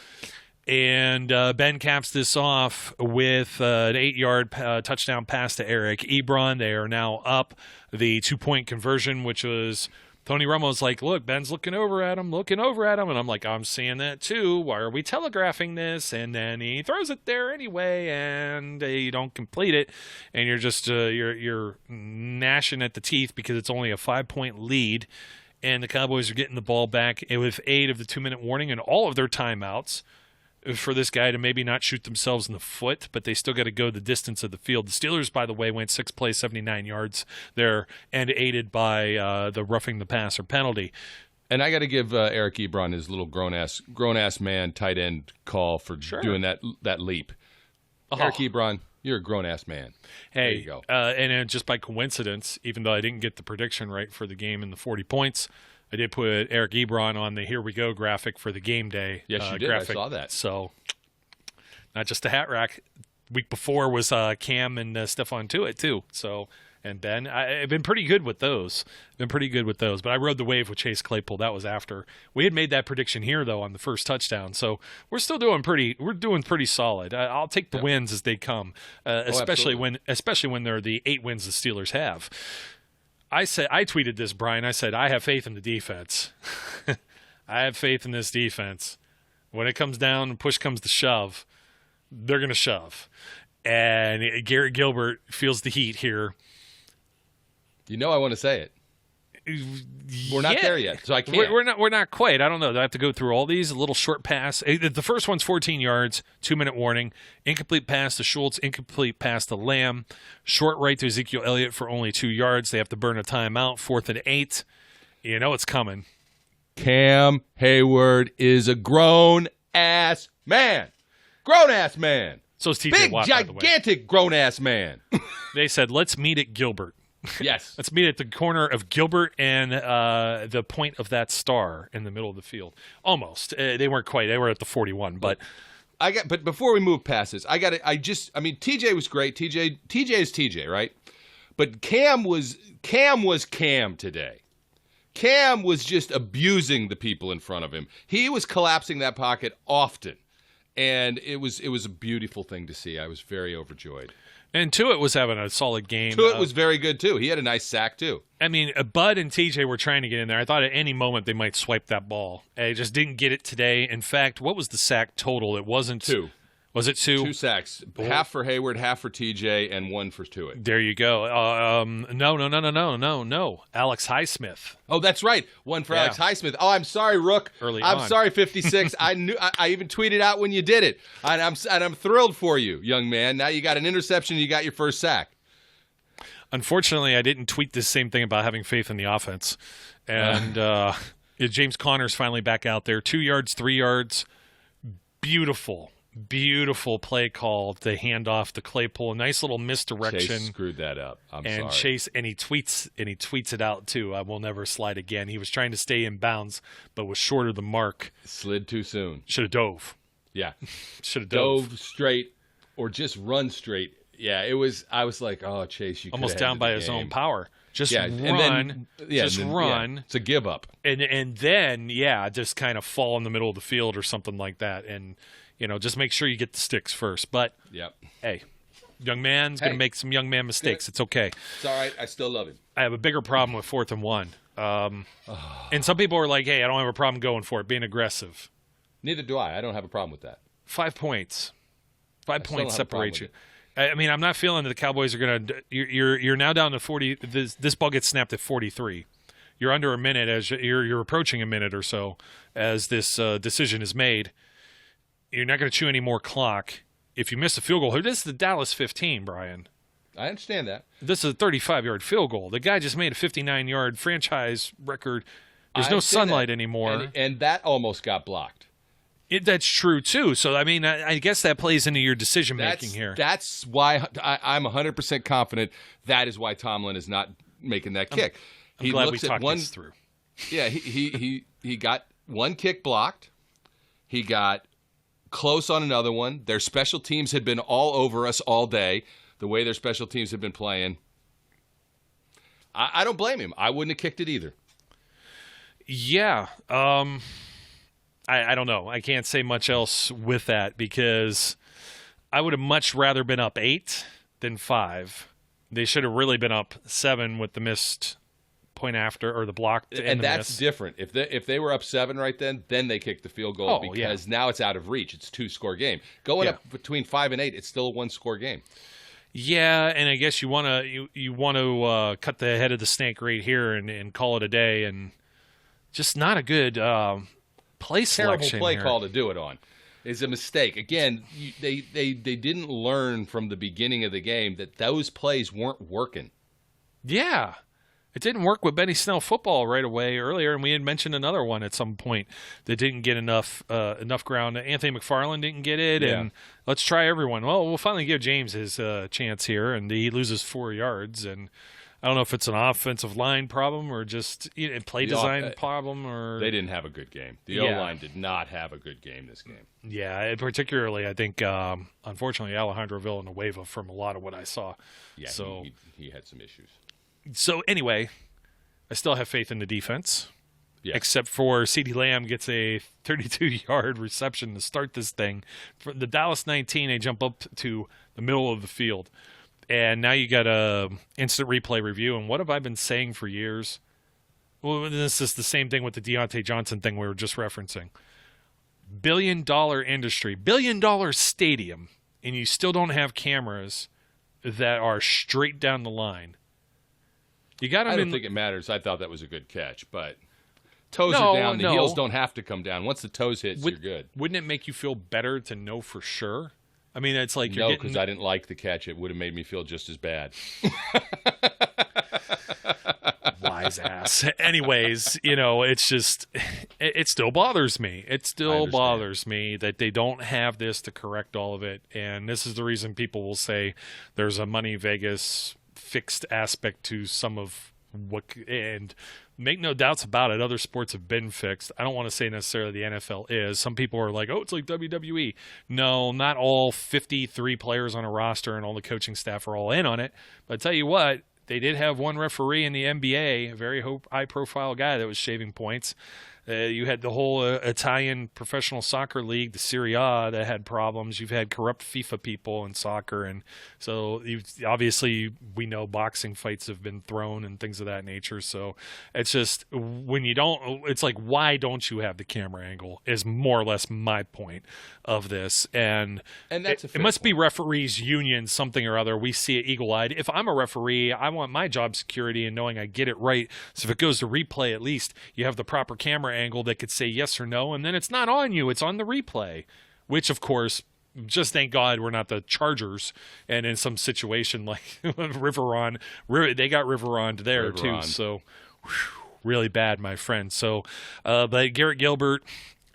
And Ben caps this off with an 8-yard touchdown pass to Eric Ebron. They are now up the 2-point conversion, which was Tony Romo's like, look, Ben's looking over at him. And I'm like, I'm seeing that too. Why are we telegraphing this? And then he throws it there anyway, and you don't complete it. And you're just you're gnashing at the teeth because it's only a 5-point lead. And the Cowboys are getting the ball back with 8 of the 2-minute warning and all of their timeouts for this guy to maybe not shoot themselves in the foot, but they still got to go the distance of the field. The Steelers, by the way, went 6 plays, 79 yards there, and aided by the roughing the passer penalty. And I got to give Eric Ebron his little grown ass man tight end call for doing that leap. Eric Ebron, you're a grown ass man. Hey, there you go. And just by coincidence, even though I didn't get the prediction right for the game and the 40 points, I did put Eric Ebron on the Here We Go graphic for the game day. Yes, you did. Graphic. I saw that. So, not just a hat rack. Week before was Cam and Stephon Tuitt, too. So, and Ben. I've been pretty good with those. But I rode the wave with Chase Claypool. That was after. We had made that prediction here, though, on the first touchdown. So, we're still doing pretty solid. I'll take the wins as they come, especially when they're the 8 wins the Steelers have. I tweeted this, Brian. I said, I have faith in the defense. I have faith in this defense. When it comes down and push comes to shove, they're going to shove. And Garrett Gilbert feels the heat here. You know I want to say it. We're not there yet, so I can't. We're not quite. I don't know. Do I have to go through all these? A little short pass. The first one's 14 yards, 2-minute warning. Incomplete pass to Schultz. Incomplete pass to Lamb. Short right to Ezekiel Elliott for only 2 yards. They have to burn a timeout. 4th and 8. You know it's coming. Cam Hayward is a grown-ass man. Grown-ass man. So is TJ Watt, by the way. Gigantic grown-ass man. They said, let's meet at Gilbert. Yes. Let's meet at the corner of Gilbert and the point of that star in the middle of the field. Almost. They weren't quite. They were at the 41, but But before we move past this, TJ was great. TJ is TJ, right? But Cam was Cam today. Cam was just abusing the people in front of him. He was collapsing that pocket often, and it was a beautiful thing to see. I was very overjoyed. And Tuitt was having a solid game. Tuitt was very good, too. He had a nice sack, too. I mean, Bud and TJ were trying to get in there. I thought at any moment they might swipe that ball. They just didn't get it today. In fact, what was the sack total? It wasn't 2. Was it 2? 2 sacks. Half for Hayward, half for TJ, and 1 for Tuitt. There you go. No. Alex Highsmith. Oh, that's right. 1 for Alex Highsmith. Oh, I'm sorry, Rook. I'm sorry, 56. I even tweeted out when you did it. And I'm thrilled for you, young man. Now you got an interception. You got your first sack. Unfortunately, I didn't tweet the same thing about having faith in the offense. And James Conner's finally back out there. 2 yards, 3 yards. Beautiful play call to hand off to Claypool. A nice little misdirection. Chase screwed that up. I'm sorry. Chase, and he tweets it out too. I will never slide again. He was trying to stay in bounds, but was short of the mark. Slid too soon. Should have dove. Yeah. Should have dove straight or just run straight. Yeah, it was. I was like, oh, Chase, you almost down by his own power. Just run. Run. Yeah, it's a give up. And then just kind of fall in the middle of the field or something like that. And just make sure you get the sticks first. But hey, young man's going to make some young man mistakes. It's okay. It's all right. I still love him. I have a bigger problem with 4th and 1. And some people are like, hey, I don't have a problem going for it, being aggressive. Neither do I. I don't have a problem with that. 5 points. 5 points separate you. I mean, I'm not feeling that the Cowboys are going to. You're now down to 40. This ball gets snapped at 43. You're under a minute as you're approaching a minute or so as this decision is made. You're not going to chew any more clock. If you miss a field goal, this is the Dallas 15, Brian. I understand that. This is a 35-yard field goal. The guy just made a 59-yard franchise record. There's no sunlight anymore. And that almost got blocked. That's true, too. So, I mean, I guess that plays into your decision-making here. That's why I'm 100% confident that is why Tomlin is not making that kick. I'm glad we talked this through. Yeah, he got one kick blocked. He got close on another one. Their special teams had been all over us all day, the way their special teams had been playing. I don't blame him. I wouldn't have kicked it either. Yeah. I don't know. I can't say much else with that because I would have much rather been up 8 than 5. They should have really been up 7 with the missed point after or the block. And that's different. If they were up 7 right then they kicked the field goal because now it's out of reach. It's a 2-score game. Going up between 5 and 8, it's still a 1-score game. Yeah, and I guess you want to cut the head of the snake right here and call it a day, and just not a good play selection. Terrible play here. Call to do it on is a mistake. Again, they didn't learn from the beginning of the game that those plays weren't working. Yeah. It didn't work with Benny Snell football right away earlier, and we had mentioned another one at some point that didn't get enough ground. Anthony McFarland didn't get it, and let's try everyone. Well, we'll finally give James his chance here, and he loses 4 yards. And I don't know if it's an offensive line problem or just play design problem. Or they didn't have a good game. The O-line did not have a good game this game. Yeah, particularly I think, unfortunately, Alejandro Villanueva from a lot of what I saw. Yeah, so he had some issues. So anyway, I still have faith in the defense, except for CeeDee Lamb gets a 32-yard reception to start this thing. For the Dallas 19, they jump up to the middle of the field, and now you got a instant replay review. And what have I been saying for years? Well, this is the same thing with the Deontay Johnson thing we were just referencing. Billion-dollar industry, billion-dollar stadium, and you still don't have cameras that are straight down the line. I don't think it matters. I thought that was a good catch, but toes are down. The heels don't have to come down. Once the toes hit, you're good. Wouldn't it make you feel better to know for sure? I mean, it's like no, because I didn't like the catch. It would have made me feel just as bad. Wise ass. Anyways, it's just it still bothers me. It still bothers me that they don't have this to correct all of it, and this is the reason people will say there's a money Vegas fixed aspect to some of what, and make no doubts about it, other sports have been fixed. I don't want to say necessarily the NFL is. Some people are like, oh, it's like WWE. No, not all 53 players on a roster and all the coaching staff are all in on it. But I tell you what, they did have one referee in the NBA, a very high-profile guy that was shaving points. You had the whole Italian professional soccer league, the Serie A, that had problems. You've had corrupt FIFA people in soccer, and so obviously we know boxing fights have been thrown and things of that nature. So it's just when you don't, it's like, why don't you have the camera angle? Is more or less my point of this, and that's it must be referees union something or other. We see it eagle-eyed. If I'm a referee, I want my job security and knowing I get it right. So if it goes to replay, at least you have the proper camera angle that could say yes or no, and then it's not on you, it's on the replay, which of course, just thank God we're not the Chargers, and in some situation like Riveron, they got Riveron there too, so really bad, my friend. So but Garrett Gilbert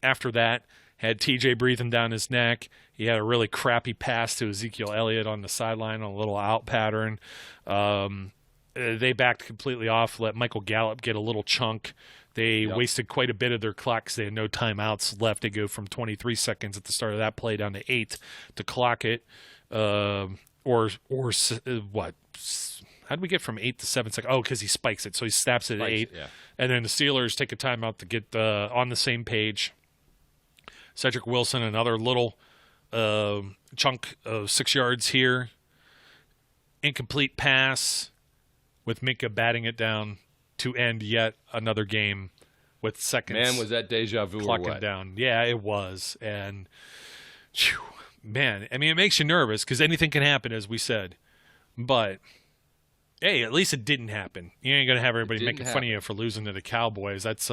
after that had TJ breathing down his neck. He had a really crappy pass to Ezekiel Elliott on the sideline on a little out pattern. They backed completely off, let Michael Gallup get a little chunk. They wasted quite a bit of their clock because they had no timeouts left. They go from 23 seconds at the start of that play down to 8 to clock it. What? How did we get from 8 to 7 seconds? Oh, because he spikes it. So he snaps it at 8. Yeah. And then the Steelers take a timeout to get on the same page. Cedric Wilson, another little chunk of 6 yards here. Incomplete pass with Minka batting it down to end yet another game with seconds. Man, was that deja vu or what? Down. Yeah, it was. And, man, I mean, it makes you nervous because anything can happen, as we said. But, hey, at least it didn't happen. You ain't going to have everybody making fun of you for losing to the Cowboys. That's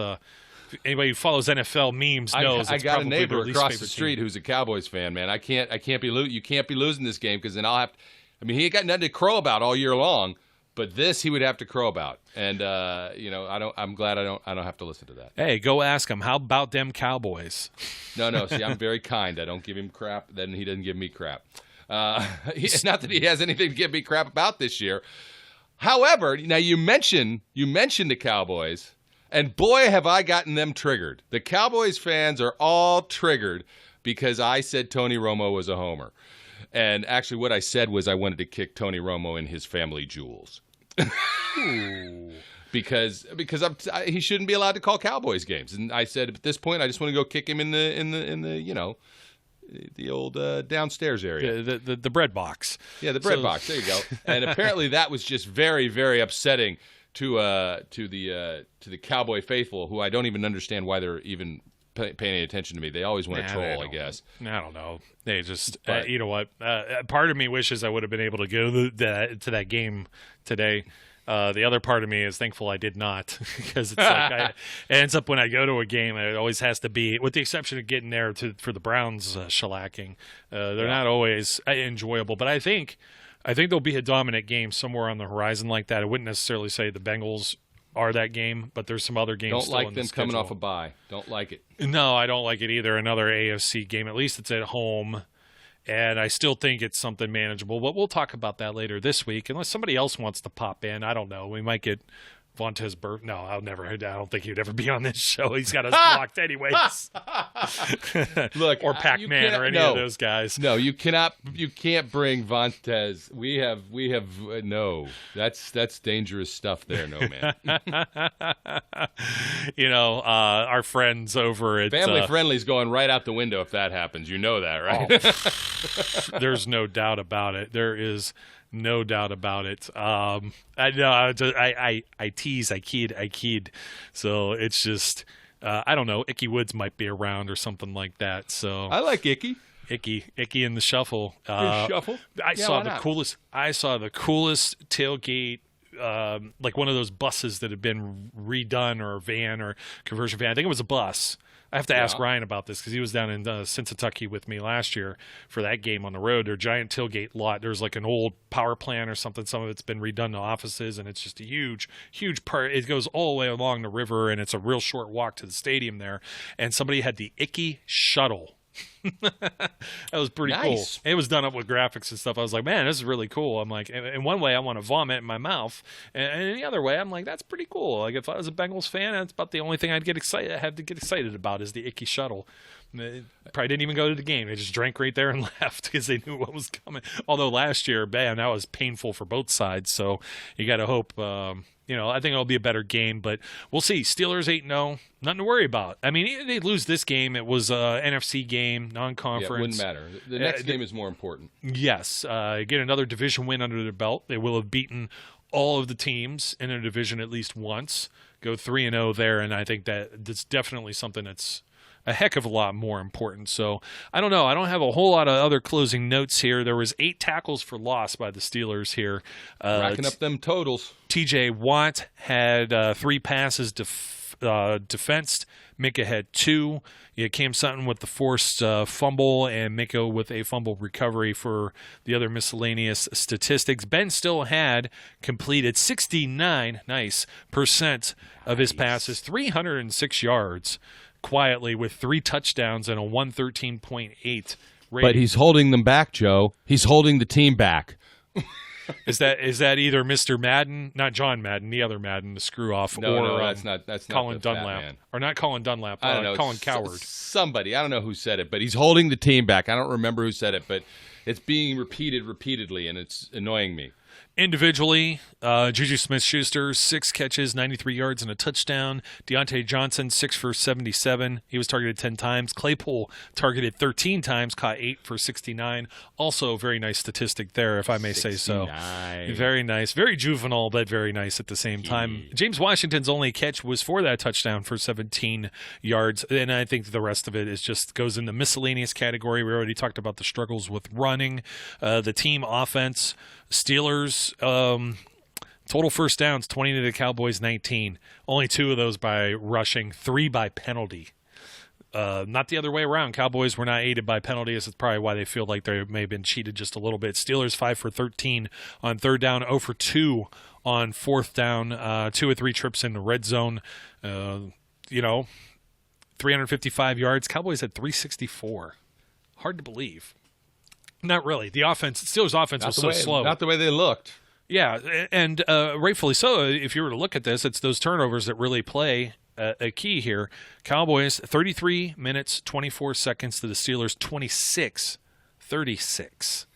anybody who follows NFL memes knows. I got a neighbor across the street who's a Cowboys fan, man. You can't be losing this game because then I'll have to, I mean, he ain't got nothing to crow about all year long. But this he would have to crow about, and I'm glad I don't have to listen to that. Hey, go ask him. How about them Cowboys? No. See, I'm very kind. I don't give him crap. Then he doesn't give me crap. It's not that he has anything to give me crap about this year. However, now you mentioned the Cowboys, and boy, have I gotten them triggered. The Cowboys fans are all triggered because I said Tony Romo was a homer, and actually, what I said was I wanted to kick Tony Romo in his family jewels. because he shouldn't be allowed to call Cowboys games, and I said at this point I just want to go kick him in the the old downstairs area, the bread box. Yeah, the bread box. There you go. And apparently that was just very, very upsetting to the Cowboy faithful, who I don't even understand why they're even paying any attention to me. They always want to troll, I guess. I don't know. They just, you know what? Part of me wishes I would have been able to go to that game today. The other part of me is thankful I did not, because it's like it ends up when I go to a game, it always has to be, with the exception of getting there for the Browns shellacking. They're not always enjoyable, but I think there'll be a dominant game somewhere on the horizon like that. I wouldn't necessarily say the Bengals are that game, but there's some other games. Don't still like in them the coming schedule. off a bye. Don't like it. No, I don't like it either. Another AFC game. At least it's at home, and I still think it's something manageable. But we'll talk about that later this week, unless somebody else wants to pop in. I don't know. We might get Vontez Burt. No, I don't think he'd ever be on this show. He's got us blocked anyways. Look, or Pac-Man or any of those guys. No, you can't bring Vontez. We have no. That's dangerous stuff there, no man. Our friends over at Family Friendly's going right out the window if that happens. You know that, right? There's no doubt about it. There is no doubt about it. I tease, I kid. So it's just, I don't know. Icky Woods might be around or something like that. So I like Icky in the shuffle. Shuffle. I saw the coolest tailgate. Like one of those buses that had been redone, or a van or conversion van. I think it was a bus. I have to ask Ryan about this because he was down in Cincinnati with me last year for that game on the road. Their giant tailgate lot. There's like an old power plant or something. Some of it's been redone to offices, and it's just a huge, huge part. It goes all the way along the river, and it's a real short walk to the stadium there. And somebody had the Icky shuttle That was pretty Nice. cool. It was done up with graphics and stuff. I was like, man, this is really cool. I'm like, in one way, I want to vomit in my mouth, and in the other way, I'm like, that's pretty cool. Like, if I was a Bengals fan, that's about the only thing I'd get excited. I have to get excited about is the icky shuttle. They probably didn't even go to the game. They just drank right there and left because they knew what was coming. Although last year, man, that was painful for both sides. So you got to hope. I think it'll be a better game, but we'll see. Steelers 8-0, nothing to worry about. I mean, they lose this game. It was an NFC game, non-conference. Yeah, it wouldn't matter. The next game is more important. Yes. Get another division win under their belt. They will have beaten all of the teams in their division at least once. Go 3-0 there, and I think that's definitely something that's a heck of a lot more important. So I don't know. I don't have a whole lot of other closing notes here. There was 8 tackles for loss by the Steelers here. Racking up them totals. TJ Watt had 3 passes defensed. Mika had 2. Cam Sutton with the forced fumble, and Mika with a fumble recovery for the other miscellaneous statistics. Ben still had completed 69% of his passes, 306 yards. Quietly with 3 touchdowns and a 113.8 rating. But he's holding them back, Joe. He's holding the team back. Is that either Mr. Madden, not John Madden, the other Madden, the screw off, No, that's not Colin the fat Dunlap, man. or not Colin Dunlap, I don't know. Colin Coward. Somebody, I don't know who said it, but he's holding the team back. I don't remember who said it, but it's being repeated repeatedly, and it's annoying me. Individually, Juju Smith-Schuster, 6 catches, 93 yards, and a touchdown. Deontay Johnson, 6 for 77. He was targeted 10 times. Claypool targeted 13 times, caught 8 for 69. Also, a very nice statistic there, if I may say so. Very nice. Very juvenile, but very nice at the same time. James Washington's only catch was for that touchdown for 17 yards, and I think the rest of it is just goes in the miscellaneous category. We already talked about the struggles with running, the team offense. Steelers, total first downs, 20 to the Cowboys, 19. Only 2 of those by rushing, 3 by penalty. Not the other way around. Cowboys were not aided by penalties. That's probably why they feel like they may have been cheated just a little bit. Steelers 5 for 13 on 3rd down, 0 for 2 on 4th down, 2 or 3 trips in the red zone. 355 yards. Cowboys had 364. Hard to believe. Not really. The Steelers' offense was so slow. Not the way they looked. Yeah, and rightfully so. If you were to look at this, it's those turnovers that really play a key here. Cowboys, 33 minutes, 24 seconds to the Steelers, 26-36.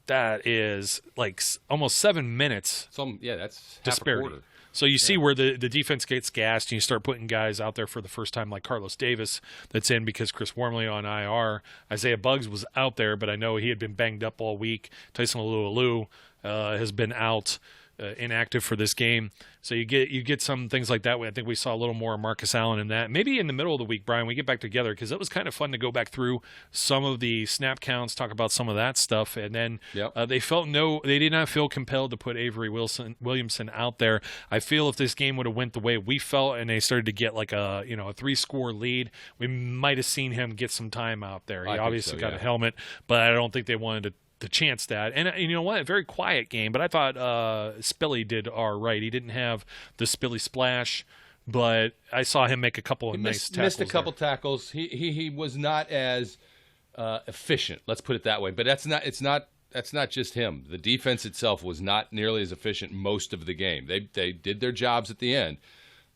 That is like almost 7 minutes. That's disparity. half a quarter. So you see where the defense gets gassed, and you start putting guys out there for the first time like Carlos Davis that's in because Chris Wormley on IR. Isaiah Buggs was out there, but I know he had been banged up all week. Tyson Alualu has been out, inactive for this game. So you get some things like that. I think we saw a little more of Marcus Allen in that. Maybe in the middle of the week, Brian, we get back together because it was kind of fun to go back through some of the snap counts, talk about some of that stuff, and then they did not feel compelled to put Avery Williamson out there. I feel if this game would have went the way we felt and they started to get like a 3-score lead, we might have seen him get some time out there. He obviously got a helmet, but I don't think they wanted to chance that. And you know what? A very quiet game, but I thought Spilly did all right. He didn't have the Spilly splash, but I saw him make a couple of nice tackles. Missed a couple tackles. He was not as efficient. Let's put it that way. But that's not just him. The defense itself was not nearly as efficient most of the game. They did their jobs at the end,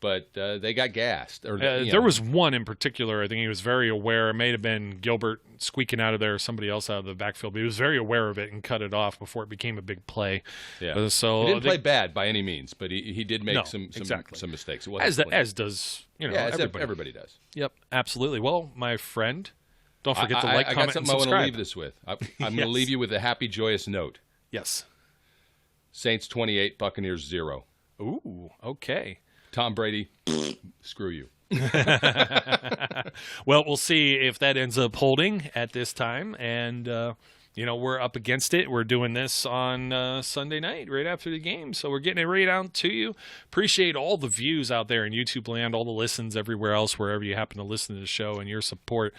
but they got gassed. There was one in particular. I think he was very aware. It may have been Gilbert squeaking out of there, or somebody else out of the backfield. But he was very aware of it and cut it off before it became a big play. Yeah. So he didn't play bad by any means, but he did make some mistakes. It wasn't as does everybody does. Yep, absolutely. Well, my friend, don't forget to like, comment, got something and subscribe. I want to leave this with. I'm going to leave you with a happy, joyous note. Yes. Saints 28, Buccaneers 0. Ooh, okay. Tom Brady, screw you. Well, we'll see if that ends up holding at this time. And, we're up against it. We're doing this on Sunday night right after the game. So we're getting it right out to you. Appreciate all the views out there in YouTube land, all the listens everywhere else, wherever you happen to listen to the show, and your support.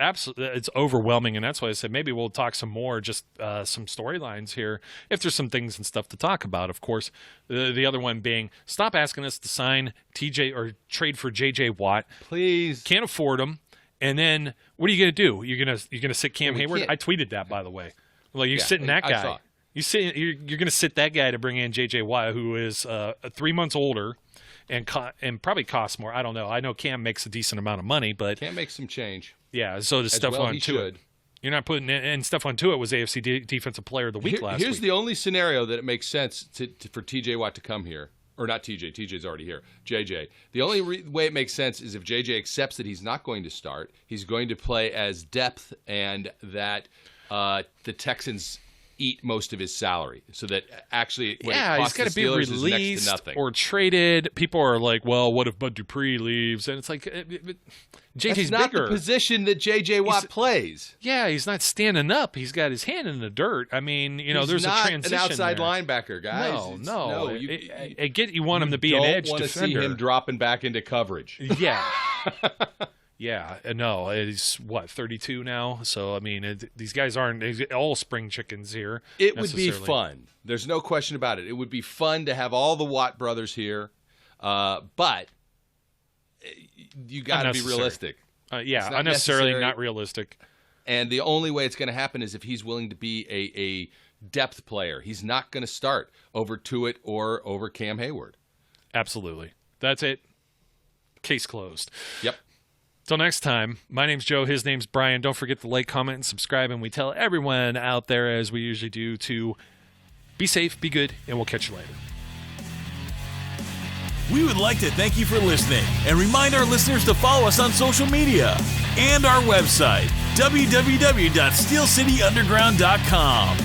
Absolutely, it's overwhelming, and that's why I said maybe we'll talk some more, just some storylines here, if there's some things and stuff to talk about. Of course, the other one being stop asking us to sign TJ or trade for JJ Watt. Please, can't afford him, And then what are you going to do? You're gonna sit Cam Hayward? can't. I tweeted that, by the way. Like, you're sitting that I guy. saw it. You're going to sit that guy to bring in J.J. Watt, who is 3 months older and probably costs more. I don't know. I know Cam makes a decent amount of money, but Can't make some change. yeah. So does As well Stephon he Tuitt. should. You're not putting in, and Stephon Tuitt was AFC Defensive Player of the Week last Here's week. the only scenario that it makes sense for T.J. Watt to come here. Or not TJ. TJ's already here. JJ. The only way it makes sense is if JJ accepts that he's not going to start. He's going to play as depth, and that the Texans eat most of his salary, so that actually what it he's costs got the to be Steelers is next to released nothing. or traded. People are like, "Well, what if Bud Dupree leaves?" And it's like, JJ's That's not bigger. the position that JJ Watt plays. Yeah, he's not standing up. He's got his hand in the dirt. I mean, He's there's not a transition an outside there. linebacker, guys. No. You want him to be you an don't edge want to defender. see him dropping back into coverage. Yeah. Yeah, no, he's 32 now. So I mean, these guys aren't all spring chickens here. It would be necessarily. fun. There's no question about it. It would be fun to have all the Watt brothers here, but you got to be Unnecessary. realistic. Yeah, not unnecessarily necessary. not realistic. And the only way it's going to happen is if he's willing to be a depth player. He's not going to start over Tuitt or over Cam Hayward. Absolutely. That's it. Case closed. Yep. Till next time, my name's Joe. His name's Brian. Don't forget to like, comment, and subscribe. And we tell everyone out there, as we usually do, to be safe, be good, and we'll catch you later. We would like to thank you for listening and remind our listeners to follow us on social media and our website, www.steelcityunderground.com.